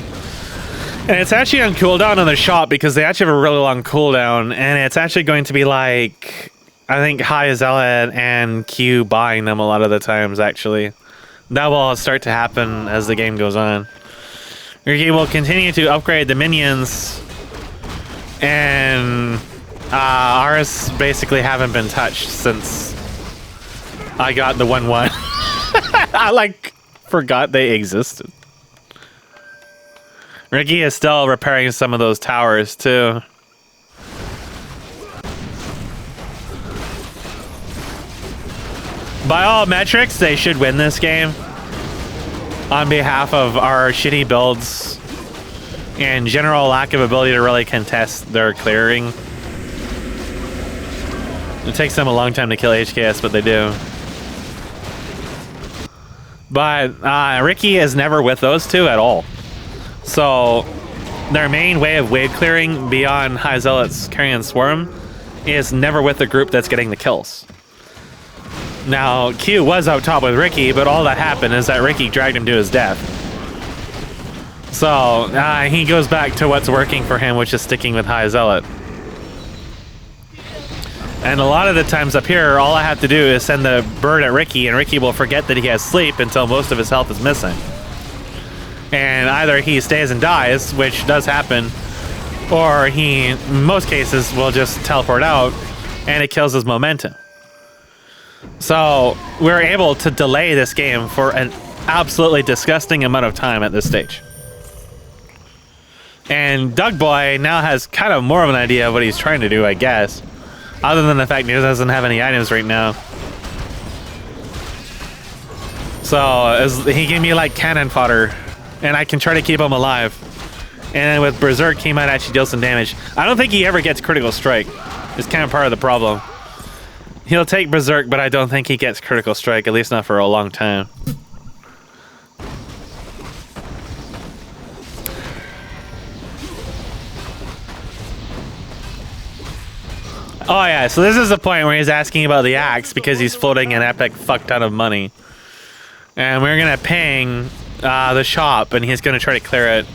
And it's actually on cooldown in the shop because they actually have a really long cooldown. And it's actually going to be like, I think High Zealot and Q buying them a lot of the times, actually. That will start to happen as the game goes on. Ricky will continue to upgrade the minions. And ours basically haven't been touched since I got the 1-1. I like forgot they existed. Ricky is still repairing some of those towers too. By all metrics, they should win this game. On behalf of our shitty builds and general lack of ability to really contest their clearing. It takes them a long time to kill HKS, but they do. But Ricky is never with those two at all. So their main way of wave clearing beyond High Zealot's Carrion Swarm is never with the group that's getting the kills. Now, Q was out top with Ricky, but all that happened is that Ricky dragged him to his death. So he goes back to what's working for him, which is sticking with High Zealot. And a lot of the times up here, all I have to do is send the bird at Ricky, and Ricky will forget that he has sleep until most of his health is missing. And either he stays and dies, which does happen, or he, in most cases, will just teleport out, and it kills his momentum. So we're able to delay this game for an absolutely disgusting amount of time at this stage. And Doug Boy now has kind of more of an idea of what he's trying to do, I guess. Other than the fact he doesn't have any items right now. So he gave me like cannon fodder, and I can try to keep him alive. And with Berserk, he might actually deal some damage. I don't think he ever gets critical strike. It's kind of part of the problem. He'll take Berserk, but I don't think he gets critical strike, at least not for a long time. Oh yeah, so this is the point where he's asking about the axe because he's floating an epic fuck ton of money. And we're gonna ping the shop, and he's gonna try to clear it.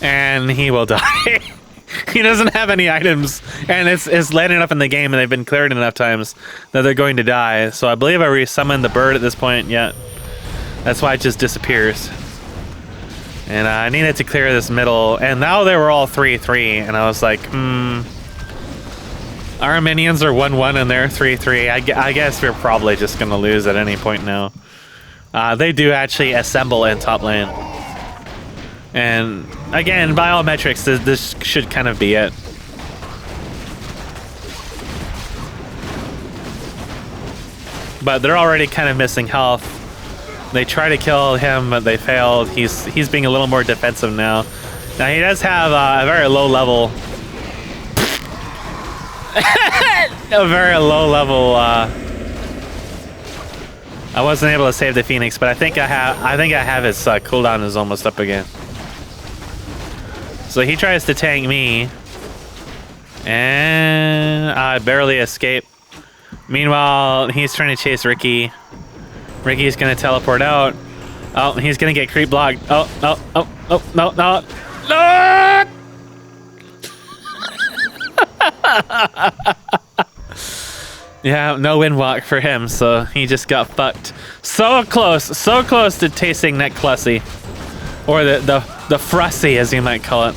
And he will die. He doesn't have any items, and it's late enough in the game, and they've been cleared enough times that they're going to die. So I believe I resummoned the bird at this point. Yeah, that's why it just disappears. And I needed to clear this middle, and now they were all 3-3, and I was like, our minions are 1-1 and they're 3-3. I guess we're probably just gonna lose at any point now. They do actually assemble in top lane. And again, by all metrics, this should kind of be it. But they're already kind of missing health. They try to kill him, but they failed. He's being a little more defensive now. Now he does have a very low level, a very low level. I wasn't able to save the Phoenix, but I think I have his cooldown is almost up again. So he tries to tank me, and I barely escape. Meanwhile, he's trying to chase Ricky. Ricky's gonna teleport out. Oh, he's gonna get creep blocked. Oh, no. Yeah, no windwalk for him, so he just got fucked. So close to tasting Neck Clussy. Or the Frussy, as you might call it.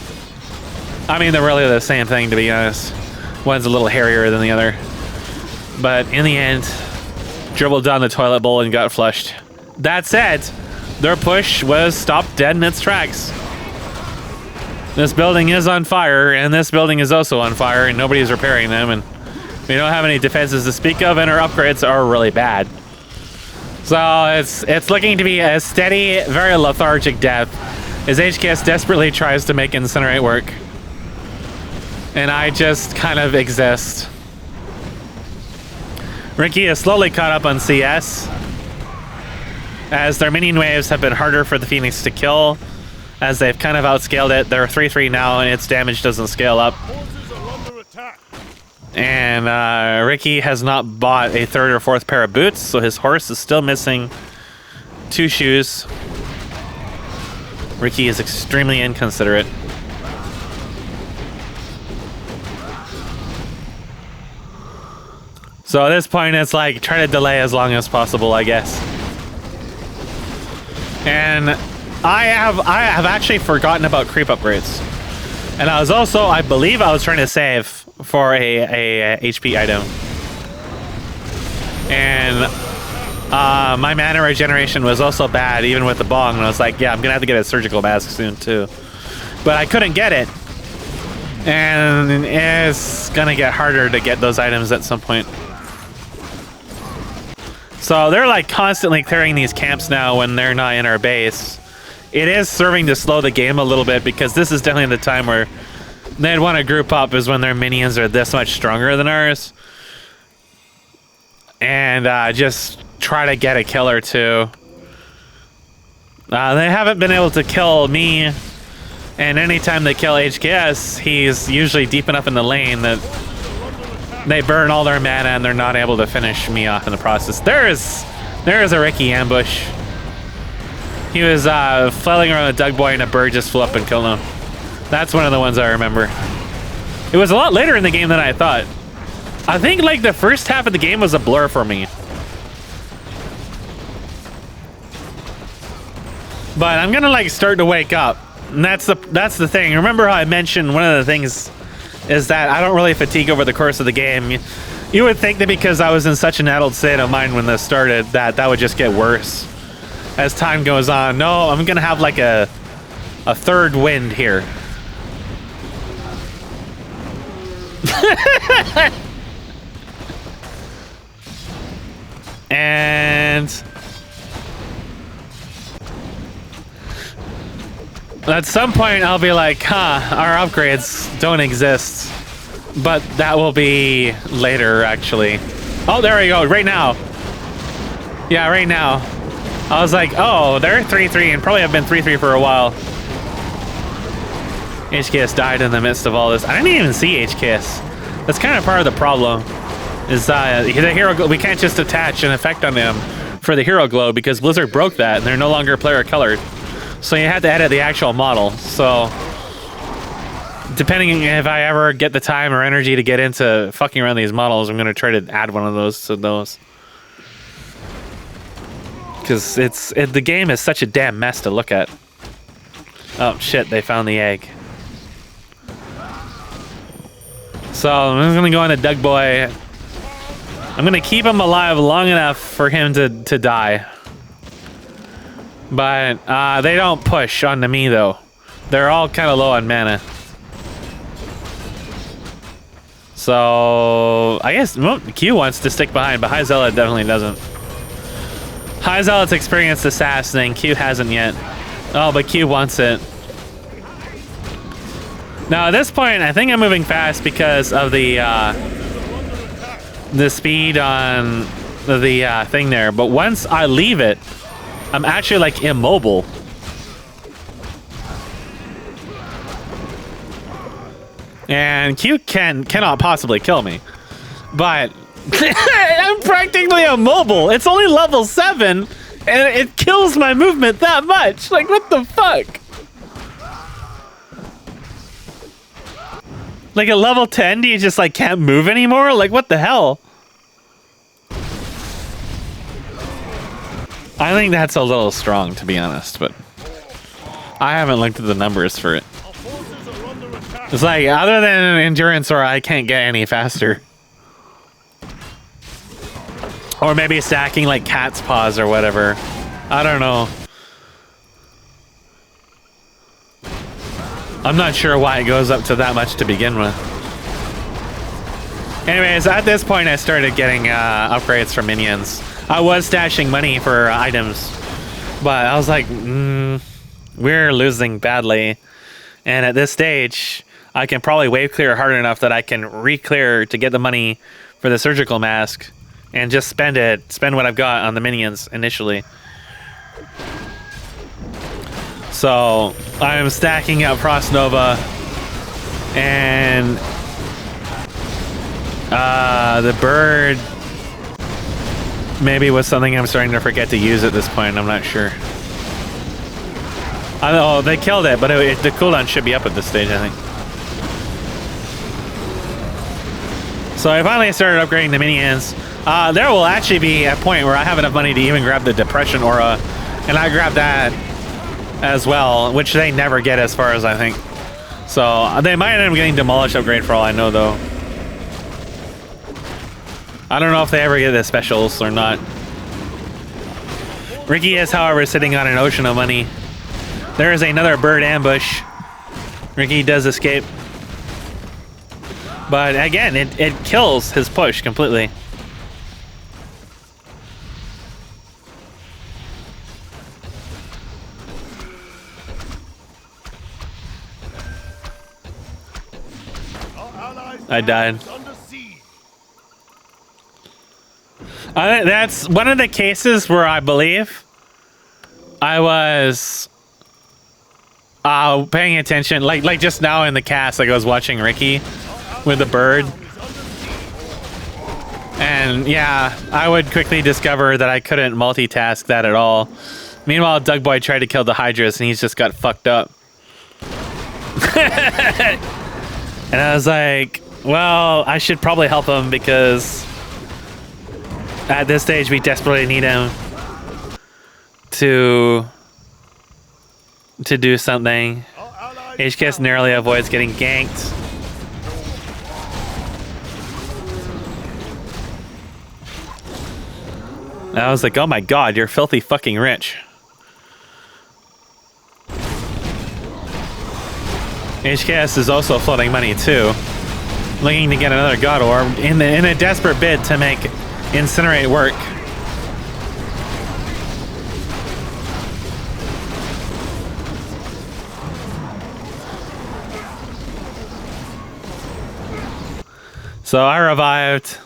I mean, they're really the same thing, to be honest. One's a little hairier than the other. But in the end, dribbled down the toilet bowl and got flushed. That said, their push was stopped dead in its tracks. This building is on fire, and this building is also on fire, and nobody's repairing them, and we don't have any defenses to speak of, and our upgrades are really bad. So it's looking to be a steady, very lethargic death as HKS desperately tries to make Incinerate work. And I just kind of exist. Ricky is slowly caught up on CS, as their minion waves have been harder for the Phoenix to kill, as they've kind of outscaled it. They're 3-3 now, and its damage doesn't scale up. And Ricky has not bought a third or fourth pair of boots, so his horse is still missing 2 shoes. Ricky is extremely inconsiderate. So at this point, it's like, try to delay as long as possible, I guess. And I have actually forgotten about creep upgrades. And I was also, I believe I was trying to save for a HP item. And My mana regeneration was also bad, even with the bong, and I was like, yeah, I'm gonna have to get a surgical mask soon too. But I couldn't get it, and it's gonna get harder to get those items at some point. So they're like constantly clearing these camps now when they're not in our base. It is serving to slow the game a little bit, because this is definitely the time where they'd want to group up, is when their minions are this much stronger than ours. And just try to get a kill or two. They haven't been able to kill me, and anytime they kill HKS, he's usually deep enough in the lane that they burn all their mana and they're not able to finish me off in the process. There is a Ricky ambush. He was flailing around a Doug Boy, and a bird just flew up and killed him. That's one of the ones I remember. It was a lot later in the game than I thought. I think like the first half of the game was a blur for me. But I'm gonna like start to wake up. And that's the thing. Remember how I mentioned one of the things is that I don't really fatigue over the course of the game. You would think that because I was in such an addled state of mind when this started, that would just get worse as time goes on. No, I'm gonna have like a third wind here. And at some point I'll be like, huh, our upgrades don't exist. But that will be later, actually. Oh, there we go, right now. Yeah, right now. I was like, oh, they're 3-3 and probably have been 3-3 for a while. HKS died in the midst of all this. I didn't even see HKS. That's kind of part of the problem. Is the hero, we can't just attach an effect on them for the hero glow, because Blizzard broke that and they're no longer player colored. So you had to edit the actual model. So depending if I ever get the time or energy to get into fucking around these models, I'm gonna try to add one of those to those. Because the game is such a damn mess to look at. Oh shit, they found the egg. So I'm just gonna go on to Doug Boy. I'm gonna keep him alive long enough for him to die. But they don't push onto me though. They're all kind of low on mana. So I guess Q wants to stick behind, but High Zealot definitely doesn't. High Zealot's experienced assassin, Q hasn't yet. Oh, but Q wants it. Now at this point, I think I'm moving fast because of the speed on the thing there. But once I leave it, I'm actually like immobile. And Q cannot possibly kill me. But I'm practically immobile. It's only level 7 and it kills my movement that much. Like, what the fuck? Like at level 10, do you just like can't move anymore? Like, what the hell? I think that's a little strong, to be honest, but I haven't looked at the numbers for it. It's like, other than endurance, or I can't get any faster. Or maybe stacking like cat's paws or whatever. I don't know. I'm not sure why it goes up to that much to begin with. Anyways, at this point I started getting upgrades for minions. I was stashing money for items, but I was like, we're losing badly. And at this stage, I can probably wave clear hard enough that I can re-clear to get the money for the surgical mask and just spend what I've got on the minions initially. So I'm stacking up Frost Nova, and the bird maybe was something I'm starting to forget to use at this point. I'm not sure. I know they killed it, but the cooldown should be up at this stage, I think. So I finally started upgrading the minions. There will actually be a point where I have enough money to even grab the Depression Aura, and I grab that as well, which they never get as far as I think. So they might end up getting Demolished upgrade for all I know, though. I don't know if they ever get the specials or not. Ricky is, however, sitting on an ocean of money. There is another bird ambush. Ricky does escape. But again, it kills his push completely. I died. That's one of the cases where I believe I was paying attention, like just now in the cast, like I was watching Ricky with the bird. And yeah, I would quickly discover that I couldn't multitask that at all. Meanwhile, Doug Boy tried to kill the Hydras and he's just got fucked up. And I was like, well, I should probably help him because at this stage we desperately need him to do something. HKS narrowly avoids getting ganked. And I was like, oh my god, you're filthy fucking rich. HKS is also floating money too, looking to get another God Orb in a desperate bid to make Incinerate work. So I revived.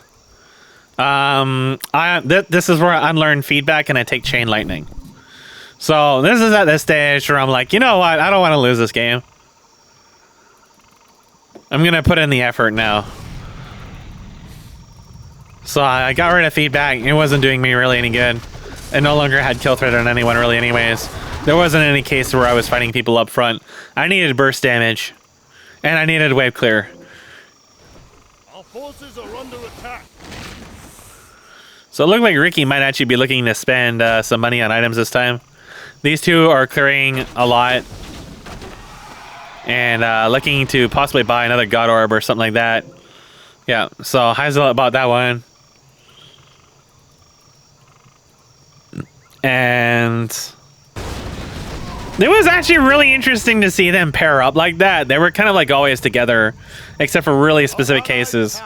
This is where I unlearn feedback and I take Chain Lightning. So this is at this stage where I'm like, you know what? I don't want to lose this game. I'm gonna put in the effort now. So I got rid of feedback. It wasn't doing me really any good. I no longer had kill threat on anyone really anyways. There wasn't any case where I was fighting people up front. I needed burst damage. And I needed wave clear. Our forces are under attack. So it looked like Ricky might actually be looking to spend some money on items this time. These two are clearing a lot. And looking to possibly buy another God Orb or something like that. Yeah, so Heisel bought that one. And it was actually really interesting to see them pair up like that. They were kind of like always together, except for really specific cases.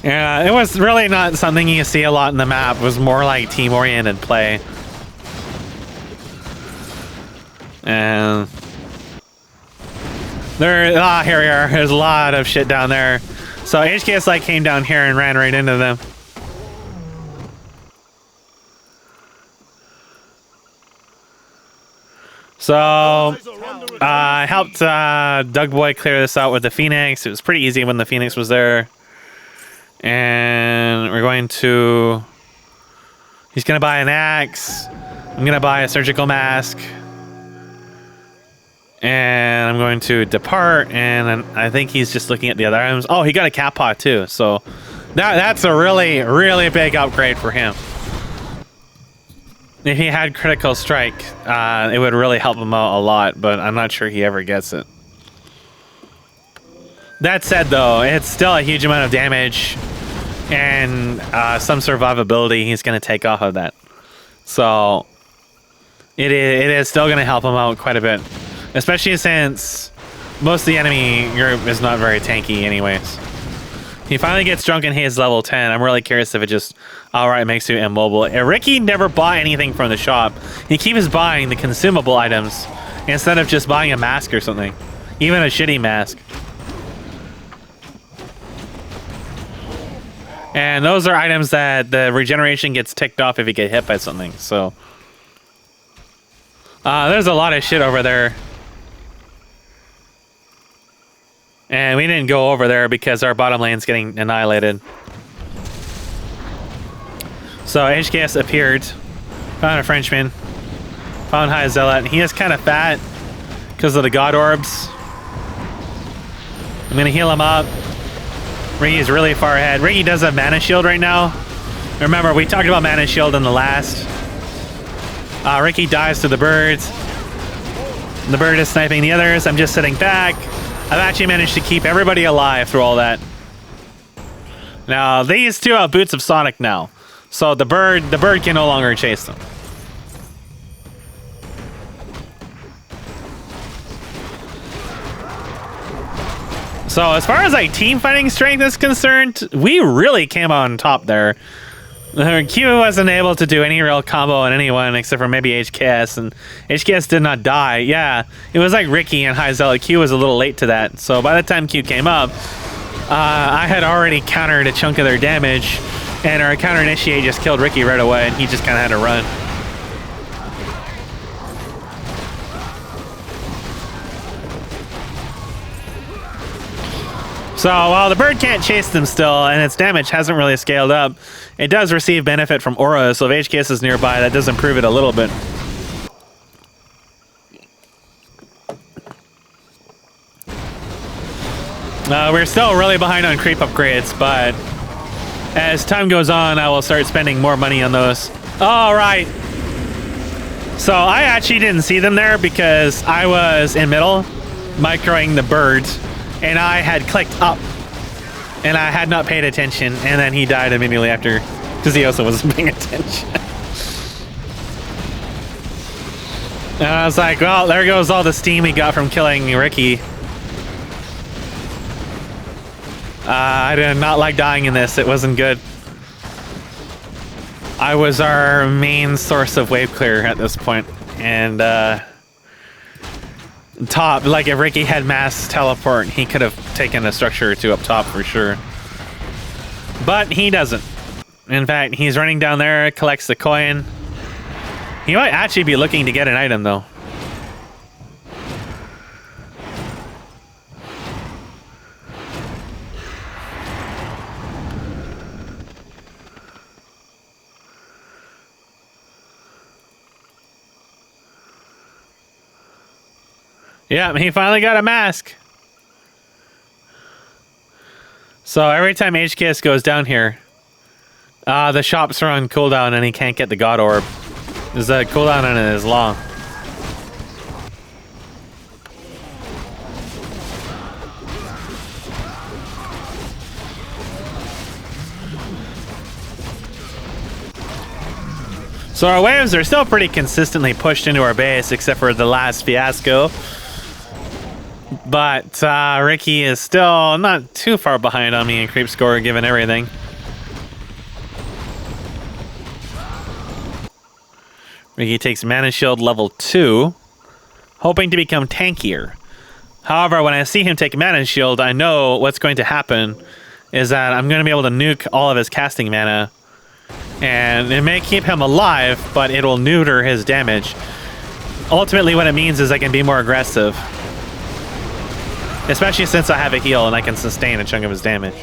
Yeah, it was really not something you see a lot in the map. It was more like team-oriented play. And here we are. There's a lot of shit down there. So HKS like came down here and ran right into them. So I helped Doug Boy clear this out with the Phoenix. It was pretty easy when the Phoenix was there. And we're going to... He's going to buy an axe. I'm going to buy a surgical mask. And I'm going to depart, and I think he's just looking at the other items. Oh, he got a cat pot too, so that's a really, really big upgrade for him. If he had critical strike, it would really help him out a lot, but I'm not sure he ever gets it. That said, though, it's still a huge amount of damage, and some survivability he's going to take off of that. So it is still going to help him out quite a bit. Especially since most of the enemy group is not very tanky anyways. He finally gets drunk and he is level 10. I'm really curious if it just outright makes you immobile. Ricky never bought anything from the shop. He keeps buying the consumable items instead of just buying a mask or something. Even a shitty mask. And those are items that the regeneration gets ticked off if you get hit by something. So there's a lot of shit over there. And we didn't go over there because our bottom lane's getting annihilated. So HKS appeared. Found a Frenchman. Found High Zealot. He is kind of fat because of the God Orbs. I'm going to heal him up. Ricky's really far ahead. Ricky does have Mana Shield right now. Remember, we talked about Mana Shield in the last. Ricky dies to the birds. The bird is sniping the others. I'm just sitting back. I've actually managed to keep everybody alive through all that. Now, these two have Boots of Sonic now. So the bird can no longer chase them. So as far as like team fighting strength is concerned, we really came on top there. Q wasn't able to do any real combo on anyone except for maybe HKS, and HKS did not die. Yeah, it was like Ricky and High Zealot. Q was a little late to that. So by the time Q came up, I had already countered a chunk of their damage, and our counter initiate just killed Ricky right away, and he just kind of had to run. So while the bird can't chase them still, and its damage hasn't really scaled up, it does receive benefit from aura, so if HKS is nearby, that does improve it a little bit. We're still really behind on creep upgrades, but as time goes on, I will start spending more money on those. All right. So I actually didn't see them there because I was in middle, microing the bird, and I had clicked up, and I had not paid attention, and then he died immediately after, because he also wasn't paying attention. And I was like, well, there goes all the steam he got from killing Ricky. I did not like dying in this. It wasn't good. I was our main source of wave clear at this point, and top, like if Ricky had mass teleport, he could have taken a structure or two up top for sure. But he doesn't. In fact, he's running down there, collects the coin. He might actually be looking to get an item though. Yeah, he finally got a mask. So every time HKS goes down here, the shops are on cooldown and he can't get the God Orb. The cooldown on it is long. So our waves are still pretty consistently pushed into our base, except for the last fiasco. But Ricky is still not too far behind on me in creep score, given everything. Ricky takes Mana Shield level 2, hoping to become tankier. However, when I see him take Mana Shield, I know what's going to happen is that I'm going to be able to nuke all of his casting mana. And it may keep him alive, but it will neuter his damage. Ultimately, what it means is I can be more aggressive. Especially since I have a heal and I can sustain a chunk of his damage.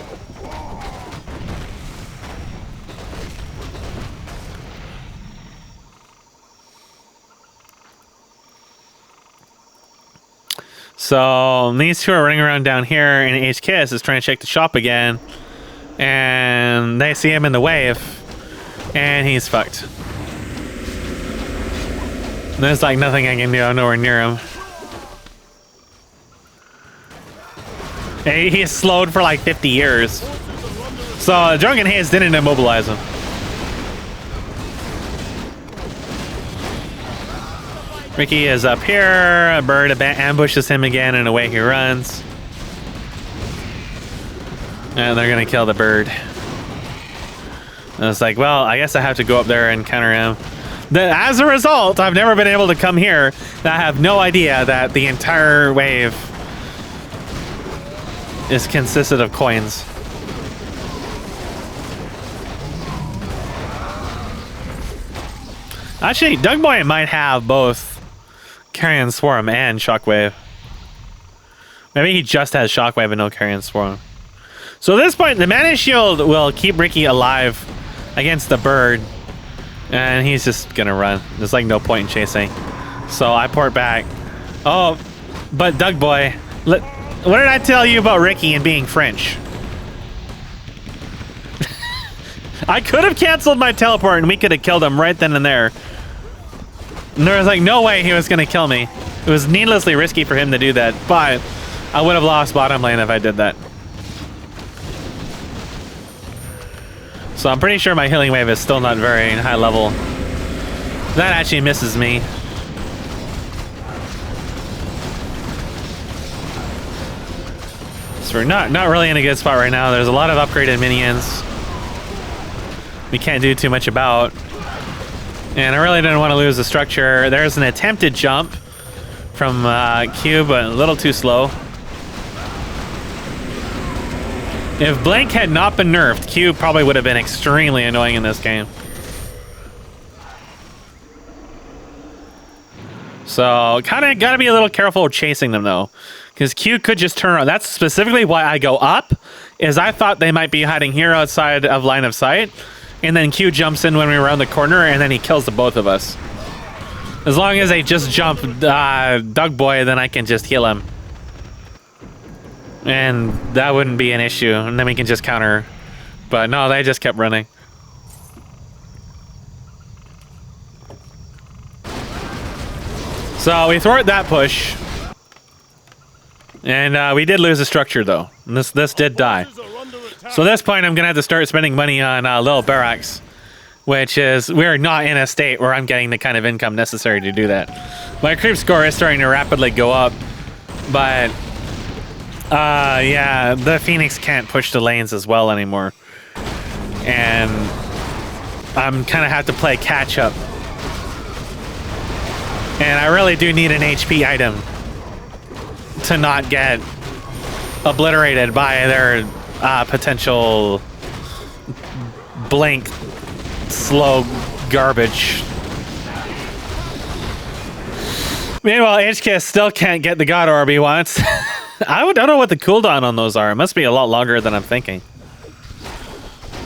So these two are running around down here, and HKS is trying to check the shop again. And they see him in the wave, and he's fucked. There's like nothing I can do. I'm nowhere near him. He's slowed for like 50 years. So Drunken Haze didn't immobilize him. Ricky is up here. A bird ambushes him again, and away he runs. And they're gonna kill the bird. And it's like, well, I guess I have to go up there and counter him. As a result, I've never been able to come here. I have no idea that the entire wave is consisted of coins. Actually, Dougboy might have both Carrion Swarm and Shockwave. Maybe he just has Shockwave and no Carrion Swarm. So at this point, the Mana Shield will keep Ricky alive against the bird, and he's just gonna run. There's like no point in chasing. So I port back. Oh, but Dougboy, what did I tell you about Ricky and being French? I could have canceled my teleport and we could have killed him right then and there. And there was like no way he was going to kill me. It was needlessly risky for him to do that, but I would have lost bottom lane if I did that. So I'm pretty sure my healing wave is still not very high level. That actually misses me. So we're not really in a good spot right now. There's a lot of upgraded minions we can't do too much about. And I really didn't want to lose the structure. There's an attempted jump from Q, but a little too slow. If Blink had not been nerfed, Q probably would have been extremely annoying in this game. So kind of got to be a little careful chasing them though, because Q could just turn around. That's specifically why I go up, is I thought they might be hiding here outside of line of sight. And then Q jumps in when we round the corner, and then he kills the both of us. As long as they just jump Doug Boy, then I can just heal him. And that wouldn't be an issue, and then we can just counter. But no, they just kept running. So we thwart that push. And we did lose the structure, though. And this did die. So at this point, I'm going to have to start spending money on little barracks, which is, we're not in a state where I'm getting the kind of income necessary to do that. My creep score is starting to rapidly go up, but yeah, the Phoenix can't push the lanes as well anymore. And I'm kind of have to play catch up. And I really do need an HP item to not get obliterated by their potential blink slow garbage. Meanwhile, HKS still can't get the God Orb he wants. I don't know what the cooldown on those are. It must be a lot longer than I'm thinking.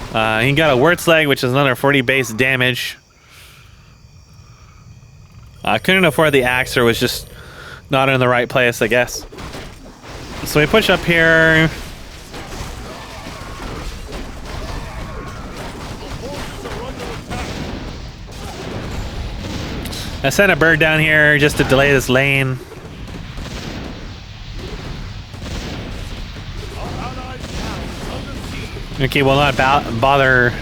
He got a Wurt's Leg, which is another 40 base damage. I couldn't afford the axe, or was just not in the right place, I guess. So we push up here. I sent a bird down here just to delay this lane. Okay, will not bother.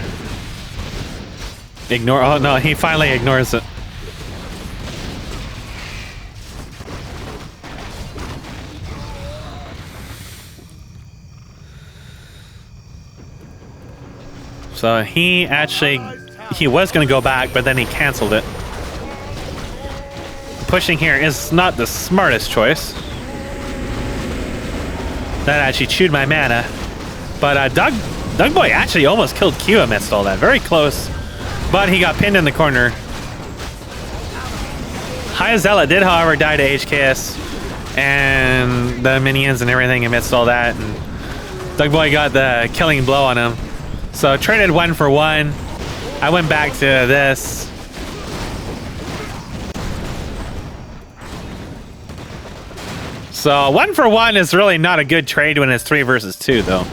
Ignore. Oh no, he finally ignores it. So he was going to go back, but then he canceled it. Pushing here is not the smartest choice. That actually chewed my mana. But Doug Boy actually almost killed Q amidst all that. Very close. But he got pinned in the corner. High Zealot did, however, die to HKS and the minions and everything amidst all that. And Doug Boy got the killing blow on him. So traded 1 for 1. I went back to this. So 1 for 1 is really not a good trade when it's 3 versus 2, though.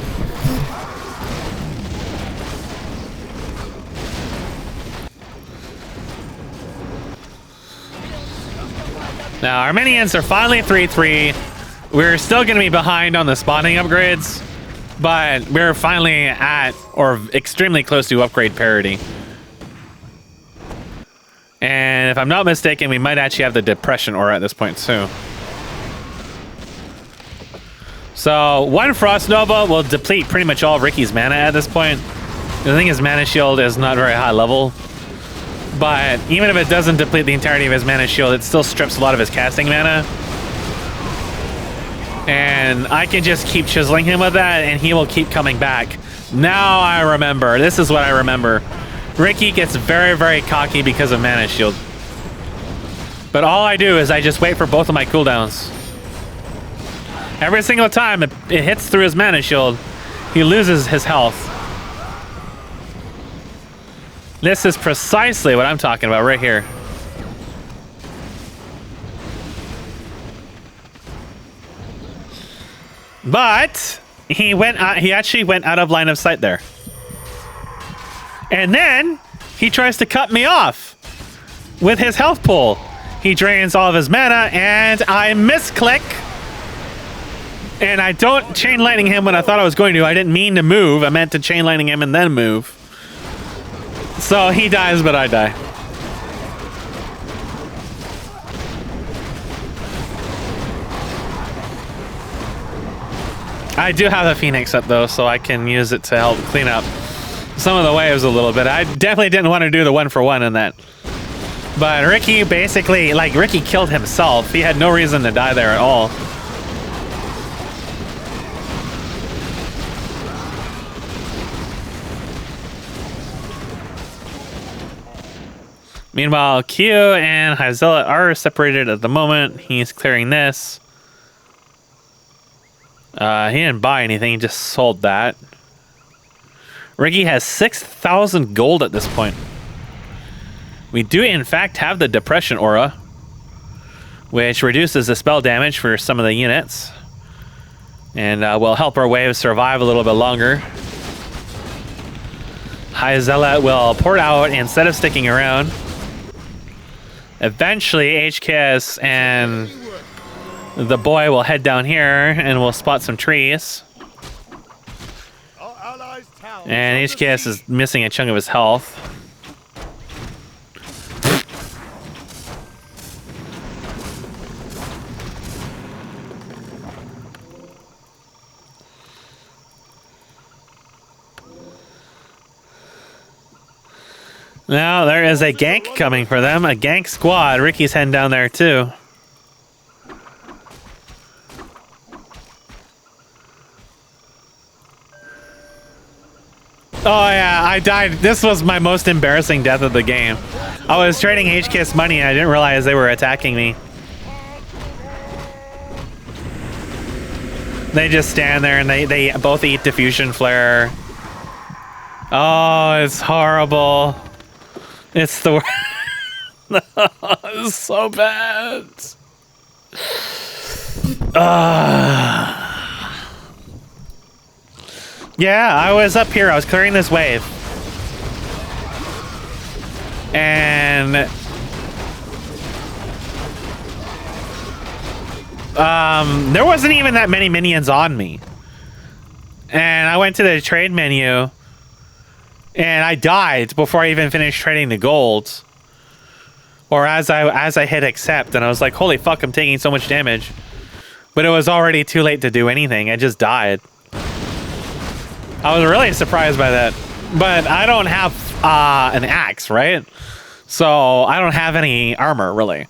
Now our minions are finally 3-3. We're still going to be behind on the spawning upgrades, but we're finally at, or extremely close to, upgrade parity. And if I'm not mistaken, we might actually have the Depression Aura at this point too. So 1 Frost Nova will deplete pretty much all Ricky's mana at this point. The thing is, Mana Shield is not very high level. But even if it doesn't deplete the entirety of his Mana Shield, it still strips a lot of his casting mana. And I can just keep chiseling him with that, and he will keep coming back. Now I remember. This is what I remember. Ricky gets very, very cocky because of Mana Shield. But all I do is I just wait for both of my cooldowns. Every single time it hits through his Mana Shield, he loses his health. This is precisely what I'm talking about right here. But he actually went out of line of sight there. And then he tries to cut me off with his health pool. He drains all of his mana, and I misclick. And I don't chain lightning him when I thought I was going to. I didn't mean to move. I meant to chain lightning him and then move. So he dies, but I die. I do have a Phoenix up though, so I can use it to help clean up some of the waves a little bit. I definitely didn't want to do the 1-for-1 in that. But Ricky basically, like, Ricky killed himself. He had no reason to die there at all. Meanwhile, Q and Hyzella are separated at the moment. He's clearing this. He didn't buy anything, he just sold that. Ricky has 6,000 gold at this point. We do, in fact, have the Depression Aura, which reduces the spell damage for some of the units. And will help our waves survive a little bit longer. Hyzella will port out instead of sticking around. Eventually, HKS and the boy will head down here and we'll spot some trees. And HKS is missing a chunk of his health. Now there is a gank coming for them, a gank squad. Ricky's heading down there too. Oh yeah, I died. This was my most embarrassing death of the game. I was trading HKS money and I didn't realize they were attacking me. They just stand there and they both eat diffusion flare. Oh, it's horrible. It's the worst. It's so bad. Yeah, I was up here. I was clearing this wave. And there wasn't even that many minions on me. And I went to the trade menu and I died before I even finished trading the gold. Or as I hit accept, and I was like, holy fuck, I'm taking so much damage. But it was already too late to do anything. I just died. I was really surprised by that. But I don't have an axe, right? So I don't have any armor, really.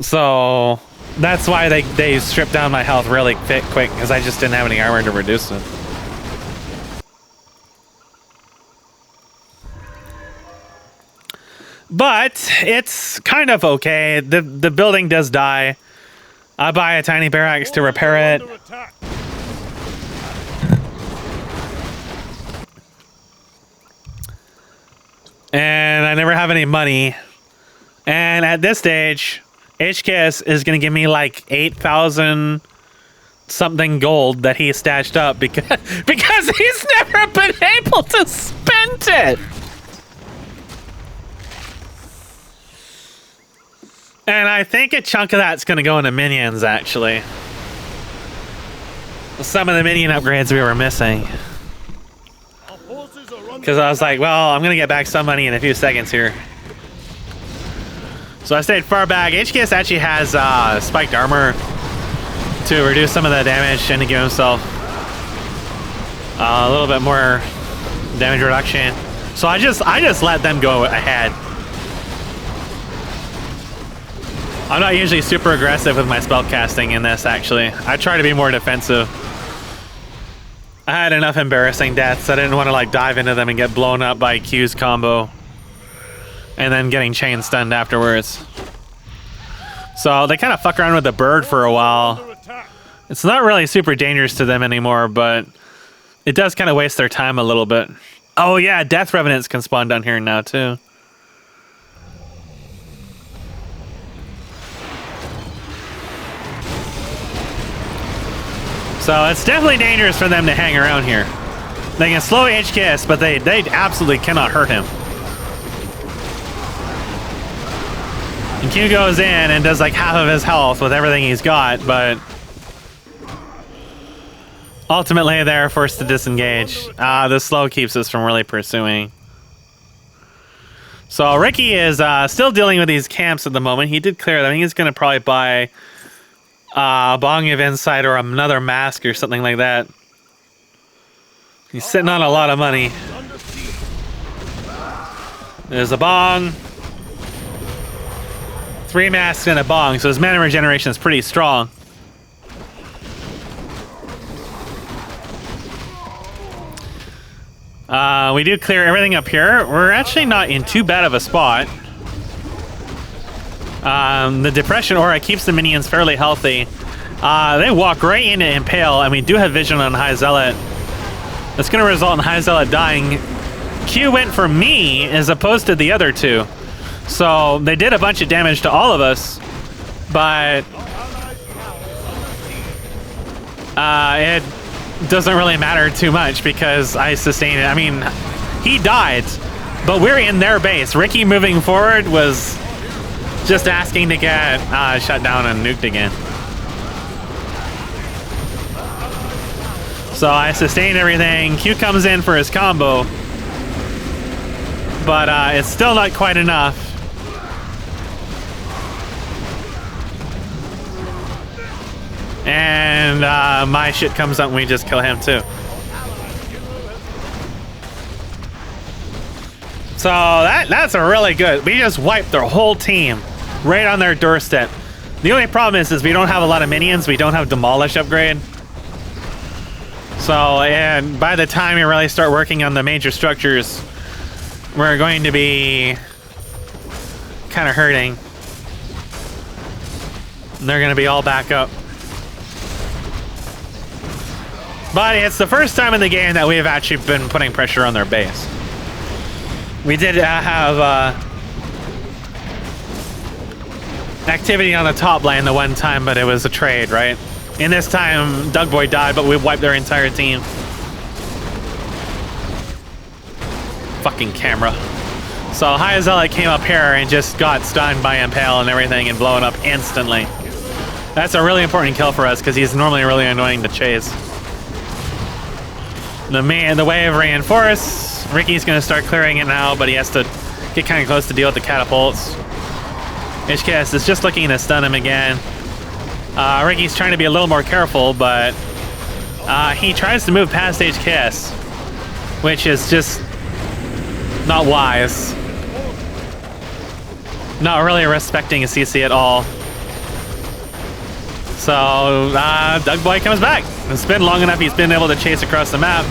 So that's why they stripped down my health really quick, because I just didn't have any armor to reduce it. But it's kind of okay. The building does die. I buy a tiny barracks to repair it. And I never have any money. And at this stage, HKS is going to give me like 8,000 something gold that he stashed up because he's never been able to spend it. And I think a chunk of that's going to go into minions, actually. Some of the minion upgrades we were missing. Because I was like, well, I'm going to get back some money in a few seconds here. So I stayed far back. HKS actually has spiked armor to reduce some of the damage and to give himself a little bit more damage reduction. So I just let them go ahead. I'm not usually super aggressive with my spell casting in this, actually. I try to be more defensive. I had enough embarrassing deaths. I didn't want to like dive into them and get blown up by Q's combo and then getting chain stunned afterwards. So they kind of fuck around with the bird for a while. It's not really super dangerous to them anymore, but it does kind of waste their time a little bit. Oh yeah, Death Revenants can spawn down here now too. So it's definitely dangerous for them to hang around here. They can slow HKS, but they absolutely cannot hurt him. And Q goes in and does like half of his health with everything he's got, but ultimately they're forced to disengage. The slow keeps us from really pursuing. So Ricky is still dealing with these camps at the moment. He did clear them. I think he's going to probably buy a Bong of Insight or another mask or something like that. He's sitting on a lot of money. There's a Bong. 3 masks and a Bong, so his mana regeneration is pretty strong. We do clear everything up here. We're actually not in too bad of a spot. The Depression Aura keeps the minions fairly healthy. They walk right into Impale, and we do have vision on High Zealot. That's going to result in High Zealot dying. Q went for me as opposed to the other two. So they did a bunch of damage to all of us, but it doesn't really matter too much because I sustained it. I mean, he died, but we're in their base. Ricky moving forward was just asking to get shut down and nuked again. So I sustained everything. Q comes in for his combo, but it's still not quite enough. And my shit comes up and we just kill him too. So that's a really good. We just wiped their whole team right on their doorstep. The only problem is we don't have a lot of minions. We don't have Demolish upgrade. So, and by the time we really start working on the major structures, we're going to be kind of hurting. And they're going to be all back up. But it's the first time in the game that we've actually been putting pressure on their base. We did have activity on the top lane the one time, but it was a trade, right? And this time, Dougboy died, but we wiped their entire team. Fucking camera. So High Zealot came up here and just got stunned by Impale and everything and blown up instantly. That's a really important kill for us because he's normally really annoying to chase. The wave reinforce. Ricky's going to start clearing it now, but he has to get kind of close to deal with the catapults. HKS is just looking to stun him again. Ricky's trying to be a little more careful, but he tries to move past HKS, which is just not wise. Not really respecting his CC at all. So Dougboy comes back. It's been long enough he's been able to chase across the map.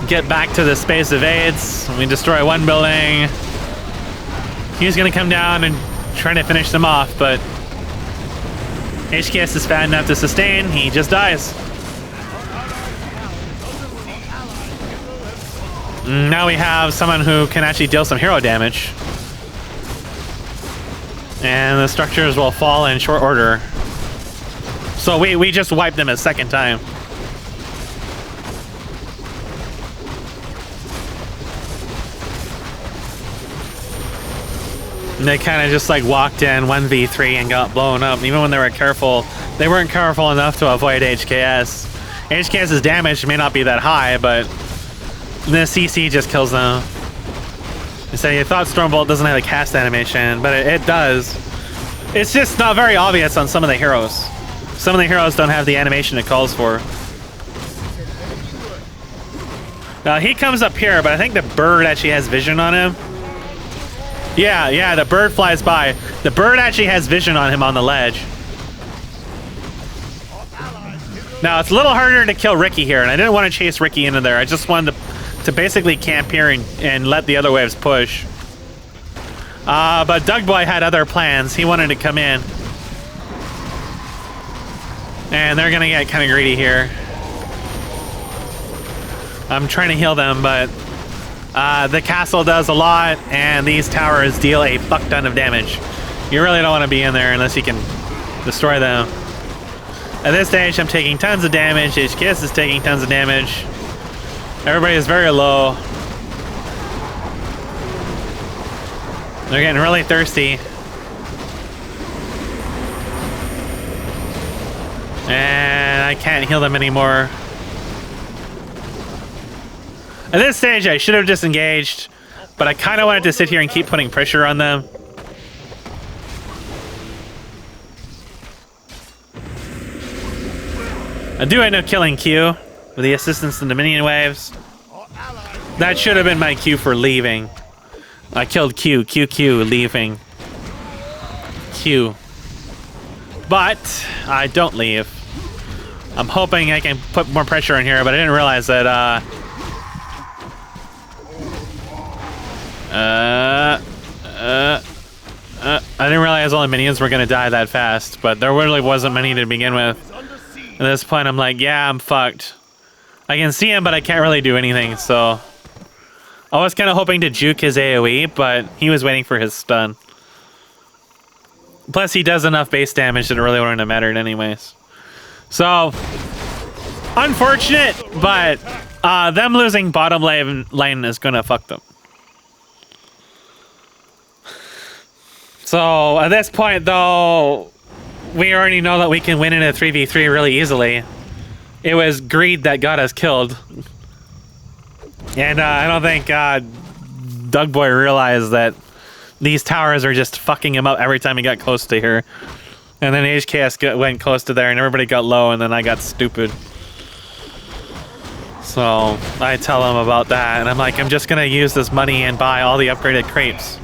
Get back to the space of aids. We destroy one building. He's gonna come down and try to finish them off, but HKS is fat enough to sustain. He just dies. Now we have someone who can actually deal some hero damage. And the structures will fall in short order. So we just wiped them a second time. And they kind of just like walked in 1v3 and got blown up. Even when they were careful, they weren't careful enough to avoid HKS. HKS's damage may not be that high, but the CC just kills them. So you thought Stormbolt doesn't have a cast animation, but it does. It's just not very obvious on some of the heroes. Some of the heroes don't have the animation it calls for. Now he comes up here, but I think the bird actually has vision on him. Yeah, the bird flies by. The bird actually has vision on him on the ledge. Now it's a little harder to kill Ricky here, and I didn't want to chase Ricky into there. I just wanted to basically camp here and let the other waves push. But Dougboy had other plans. He wanted to come in. And they're gonna get kind of greedy here. I'm trying to heal them, but the castle does a lot, and these towers deal a fuck ton of damage. You really don't want to be in there unless you can destroy them. At this stage, I'm taking tons of damage. HKS is taking tons of damage. Everybody is very low. They're getting really thirsty. And I can't heal them anymore. At this stage, I should have disengaged, But I kind of wanted to sit here and keep putting pressure on them. I do end up killing Q with the assistance of the minion waves. That should have been my cue for leaving. I killed Q, leaving. Q. But I don't leave. I'm hoping I can put more pressure in here, but I didn't realize that, I didn't realize all the minions were gonna die that fast, but there really wasn't many to begin with. At this point, I'm like, yeah, I'm fucked. I can see him, but I can't really do anything, so... I was kind of hoping to juke his AoE, but he was waiting for his stun. Plus, he does enough base damage that it really wouldn't have mattered anyways. So, unfortunate, but them losing bottom lane is gonna fuck them. So, at this point, though, we already know that we can win in a 3v3 really easily. It was greed that got us killed. And I don't think Doug Boy realized that these towers are just fucking him up every time he got close to here. And then HKS went close to there and everybody got low and then I got stupid. So I tell him about that and I'm like, I'm just going to use this money and buy all the upgraded crepes.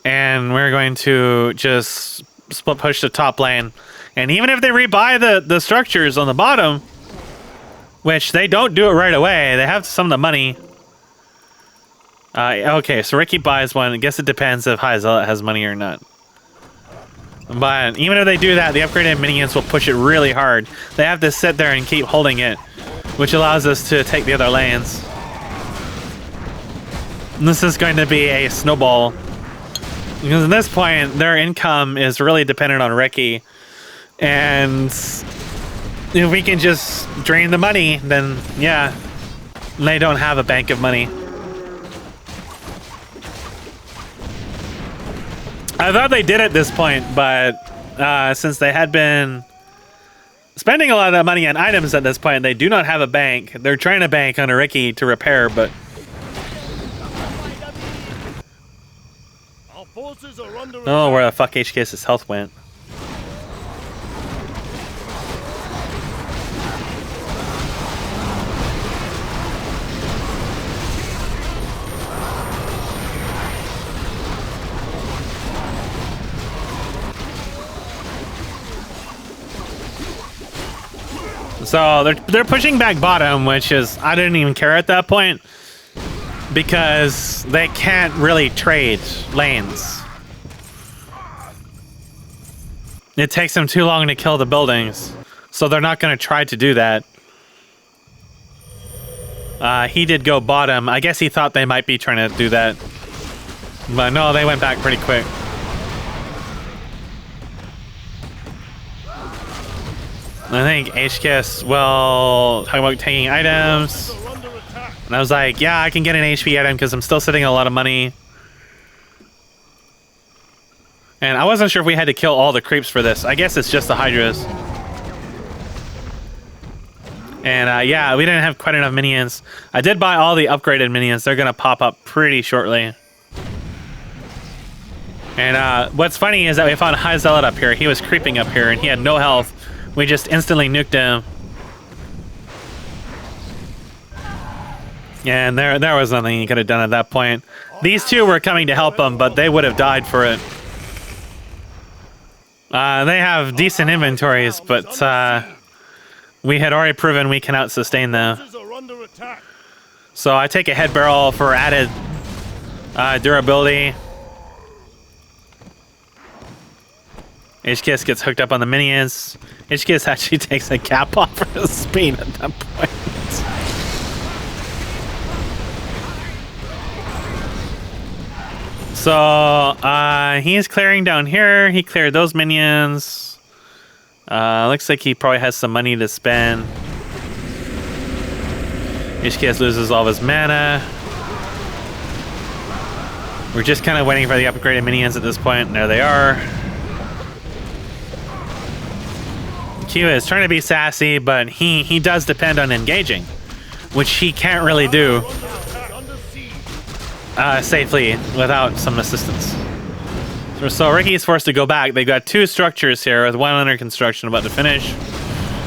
And we're going to just split push the top lane. And even if they rebuy the structures on the bottom, which they don't do it right away. They have some of the money. Okay, so Ricky buys one. I guess it depends if High Zealot has money or not. But even if they do that, the upgraded minions will push it really hard. They have to sit there and keep holding it, which allows us to take the other lanes. And this is going to be a snowball. Because at this point, their income is really dependent on Ricky. And... if we can just drain the money, then yeah, they don't have a bank of money. I thought they did at this point, but since they had been spending a lot of that money on items at this point, they do not have a bank. They're trying to bank on a Ricky to repair, but... Our forces are under oh, where the fuck HKS's health went. So they're pushing back bottom, which is, I didn't even care at that point because they can't really trade lanes. It takes them too long to kill the buildings, so they're not going to try to do that. He did go bottom. I guess he thought they might be trying to do that, but no, they went back pretty quick. I think HKS, well, talking about taking items. And I was like, yeah, I can get an HP item because I'm still sitting on a lot of money. And I wasn't sure if we had to kill all the creeps for this. I guess it's just the Hydras. And yeah, we didn't have quite enough minions. I did buy all the upgraded minions. They're going to pop up pretty shortly. And what's funny is that we found High Zealot up here. He was creeping up here and he had no health. We just instantly nuked him. And there was nothing he could have done at that point. These two were coming to help him, but they would have died for it. They have decent inventories, but we had already proven we can out-sustain them. So I take a head barrel for added durability. HKS gets hooked up on the minions. HKS actually takes a cap off for his speed at that point. So he's clearing down here. He cleared those minions. Looks like he probably has some money to spend. HKS loses all of his mana. We're just kind of waiting for the upgraded minions at this point. And there they are. Q is trying to be sassy, but he does depend on engaging, which he can't really do. safely without some assistance. So Ricky's forced to go back. They've got 2 structures here with 1 under construction about to finish.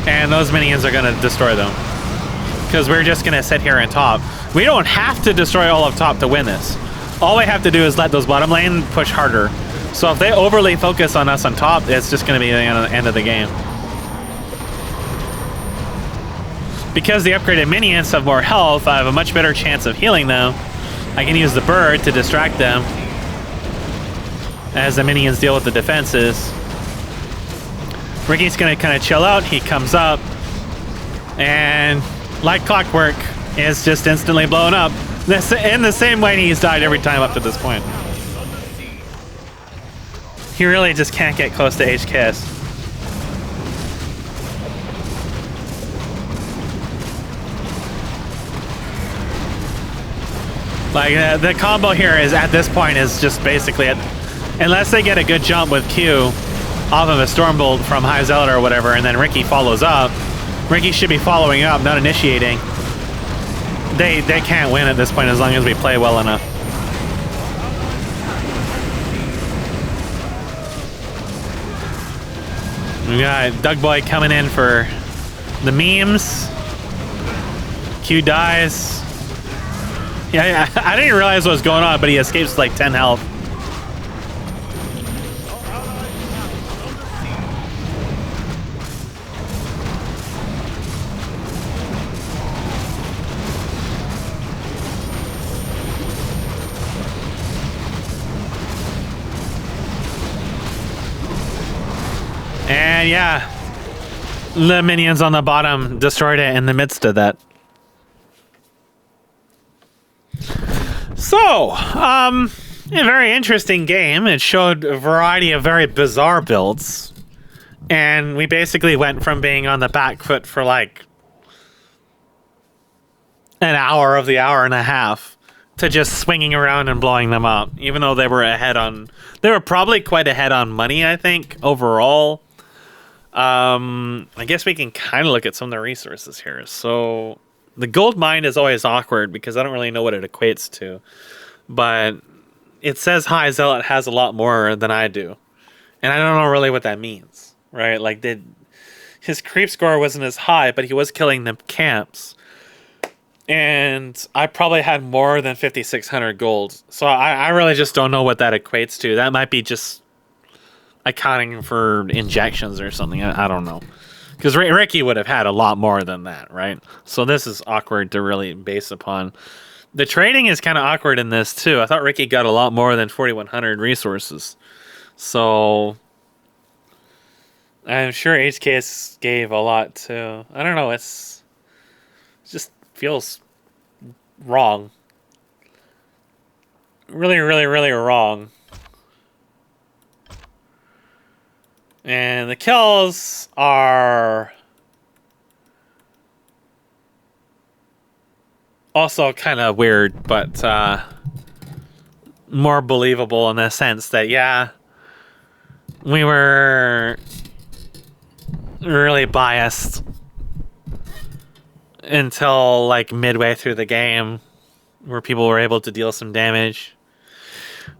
And those minions are going to destroy them. Because we're just going to sit here and top. We don't have to destroy all of top to win this. All we have to do is let those bottom lane push harder. So if they overly focus on us on top, it's just going to be the end of the game. Because the upgraded minions have more health, I have a much better chance of healing them. I can use the bird to distract them as the minions deal with the defenses. Ricky's gonna kind of chill out. He comes up and, like clockwork, is just instantly blown up. In the same way he's died every time up to this point. He really just can't get close to HKS. Like the combo here is at this point is just basically it. Unless they get a good jump with Q off of a Stormbolt from High Zealot or whatever, and then Ricky follows up. Ricky should be following up, not initiating. They can't win at this point as long as we play well enough. We got Doug Boy coming in for the memes. Q dies. Yeah, I didn't realize what was going on, but he escapes like 10 health. And yeah, the minions on the bottom destroyed it in the midst of that. So, a very interesting game. It showed a variety of very bizarre builds. And we basically went from being on the back foot for like an hour of the hour and a half to just swinging around and blowing them up. Even though they were ahead on... They were probably quite ahead on money, I think, overall. I guess we can kind of look at some of the resources here. So... The gold mine is always awkward because I don't really know what it equates to. But it says High Zealot has a lot more than I do. And I don't know really what that means, right? Like, his creep score wasn't as high, but he was killing the camps. And I probably had more than 5,600 gold. So I really just don't know what that equates to. That might be just accounting for injections or something. I don't know. Because Ricky would have had a lot more than that, right? So this is awkward to really base upon. The trading is kind of awkward in this, too. I thought Ricky got a lot more than 4,100 resources. So I'm sure HKS gave a lot, too. I don't know. It just feels wrong. Really, really, really wrong. And the kills are also kind of weird, but more believable in the sense that, yeah, we were really biased until like midway through the game where people were able to deal some damage.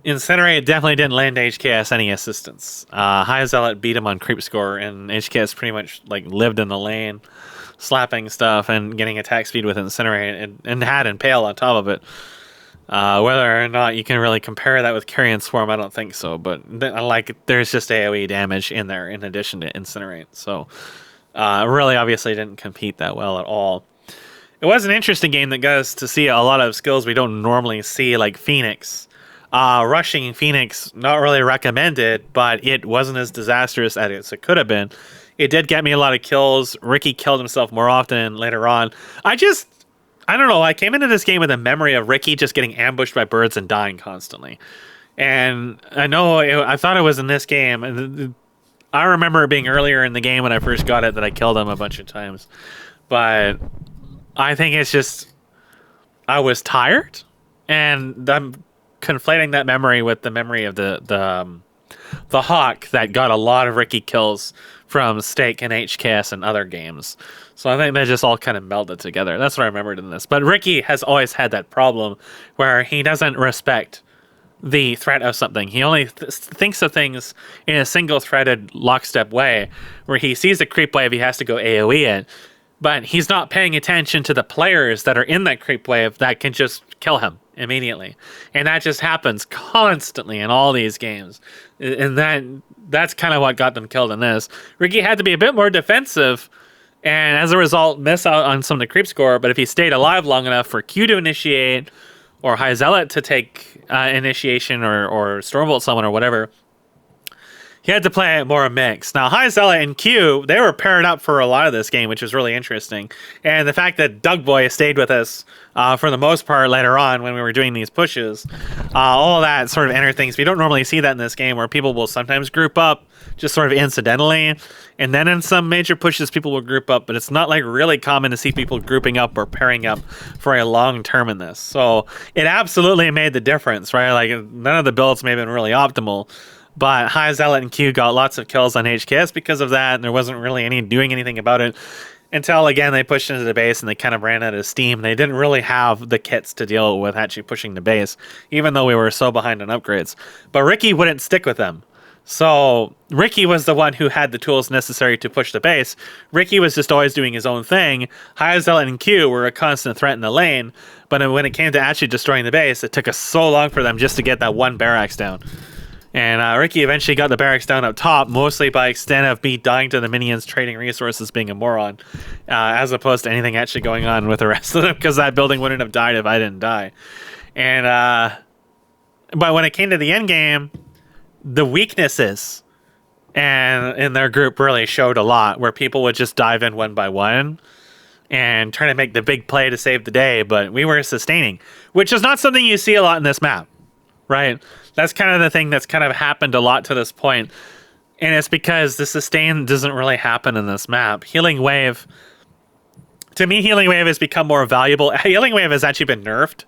Incinerate definitely didn't lend HKS any assistance. High Zealot beat him on creep score, and HKS pretty much like lived in the lane, slapping stuff and getting attack speed with Incinerate, and had Impale on top of it. Whether or not you can really compare that with Carrion Swarm, I don't think so. But there's just AoE damage in there in addition to Incinerate, so really obviously didn't compete that well at all. It was an interesting game that got us to see a lot of skills we don't normally see, like Phoenix. Rushing Phoenix, not really recommended, but it wasn't as disastrous as it could have been. It did get me a lot of kills. Ricky killed himself more often later on. I don't know. I came into this game with a memory of Ricky just getting ambushed by birds and dying constantly. And I thought it was in this game. I remember it being earlier in the game when I first got it that I killed him a bunch of times. But I think it's just, I was tired, and I'm conflating that memory with the memory of the Hawk that got a lot of Ricky kills from Stake and HKS and other games. So I think they just all kind of melded together. That's what I remembered in this. But Ricky has always had that problem where he doesn't respect the threat of something. He only thinks of things in a single-threaded lockstep way, where he sees a creep wave, he has to go AoE it, but he's not paying attention to the players that are in that creep wave that can just kill him immediately. And that just happens constantly in all these games. And that's kind of what got them killed in this. Ricky had to be a bit more defensive, and as a result, miss out on some of the creep score, but if he stayed alive long enough for Q to initiate, or High Zealot to take initiation, or Stormbolt someone or whatever, he had to play it more mixed. Now, High Zealot and Q, they were paired up for a lot of this game, which was really interesting. And the fact that Doug Boy stayed with us for the most part later on when we were doing these pushes, all that sort of entered things. We don't normally see that in this game, where people will sometimes group up just sort of incidentally. And then in some major pushes, people will group up, but it's not like really common to see people grouping up or pairing up for a long term in this. So it absolutely made the difference, right? Like, none of the builds may have been really optimal, but High Zealot and Q got lots of kills on HKS because of that, and there wasn't really doing anything about it until, again, they pushed into the base and they kind of ran out of steam. They didn't really have the kits to deal with actually pushing the base, even though we were so behind on upgrades. But Ricky wouldn't stick with them. So Ricky was the one who had the tools necessary to push the base. Ricky was just always doing his own thing. High Zealot and Q were a constant threat in the lane, but when it came to actually destroying the base, it took us so long for them just to get that one barracks down. And Ricky eventually got the barracks down up top, mostly by extent of me dying to the minions, trading resources, being a moron, as opposed to anything actually going on with the rest of them, because that building wouldn't have died if I didn't die. And but when it came to the end game, the weaknesses and in their group really showed a lot, where people would just dive in one by one and try to make the big play to save the day, but we were sustaining, which is not something you see a lot in this map, right? That's kind of the thing that's kind of happened a lot to this point, and it's because the sustain doesn't really happen in this map. Healing Wave, to me, Healing Wave has become more valuable. Healing Wave has actually been nerfed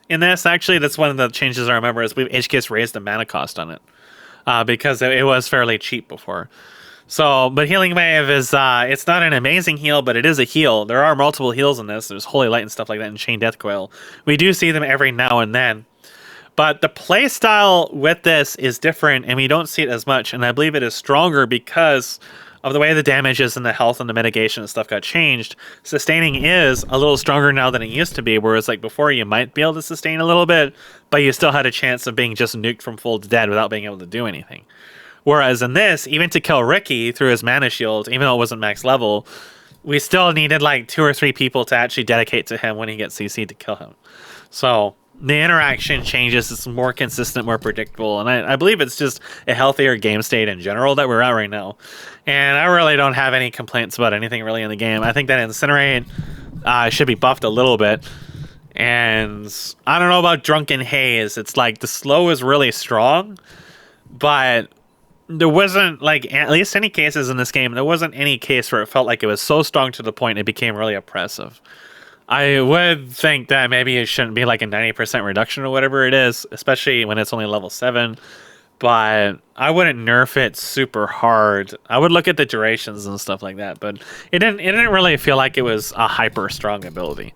in this. Actually, that's one of the changes I remember, is HKS raised the mana cost on it, because it was fairly cheap before. So, but Healing Wave is, it's not an amazing heal, but it is a heal. There are multiple heals in this. There's Holy Light and stuff like that, and Chain Death Coil. We do see them every now and then. But the playstyle with this is different, and we don't see it as much, and I believe it is stronger because of the way the damages and the health and the mitigation and stuff got changed. Sustaining is a little stronger now than it used to be, whereas like before you might be able to sustain a little bit, but you still had a chance of being just nuked from full to dead without being able to do anything. Whereas in this, even to kill Ricky through his mana shield, even though it wasn't max level, we still needed like 2 or 3 people to actually dedicate to him when he gets CC'd to kill him. So the interaction changes. It's more consistent, more predictable, and I believe it's just a healthier game state in general that we're at right now. And I really don't have any complaints about anything really in the game. I think that Incinerate should be buffed a little bit. And I don't know about Drunken Haze. It's like the slow is really strong, but there wasn't, like, at least any cases in this game, there wasn't any case where it felt like it was so strong to the point it became really oppressive. I would think that maybe it shouldn't be like a 90% reduction or whatever it is, especially when it's only level 7. But I wouldn't nerf it super hard. I would look at the durations and stuff like that, but it didn't really feel like it was a hyper strong ability.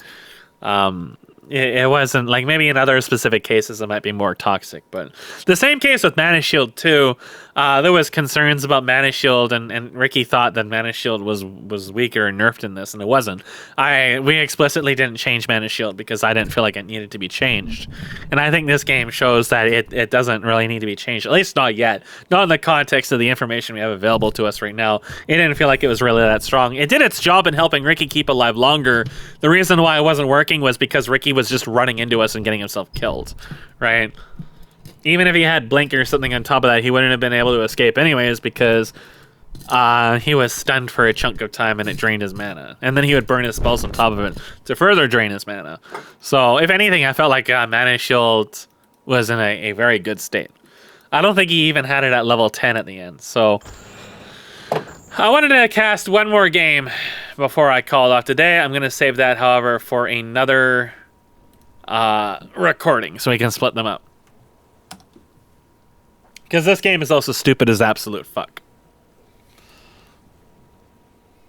It wasn't, like, maybe in other specific cases it might be more toxic, but the same case with Mana Shield too. There was concerns about Mana Shield, and Ricky thought that Mana Shield was weaker and nerfed in this, and it wasn't. We explicitly didn't change Mana Shield because I didn't feel like it needed to be changed, and I think this game shows that it doesn't really need to be changed, at least not yet. Not in the context of the information we have available to us right now. It didn't feel like it was really that strong. It did its job in helping Ricky keep alive longer. The reason why it wasn't working was because Ricky was just running into us and getting himself killed, right? Even if he had Blink or something on top of that, he wouldn't have been able to escape anyways because he was stunned for a chunk of time and it drained his mana. And then he would burn his spells on top of it to further drain his mana. So, if anything, I felt like Mana Shield was in a very good state. I don't think he even had it at level 10 at the end. So, I wanted to cast one more game before I called off today. I'm going to save that, however, for another recording so we can split them up. Because this game is also stupid as absolute fuck.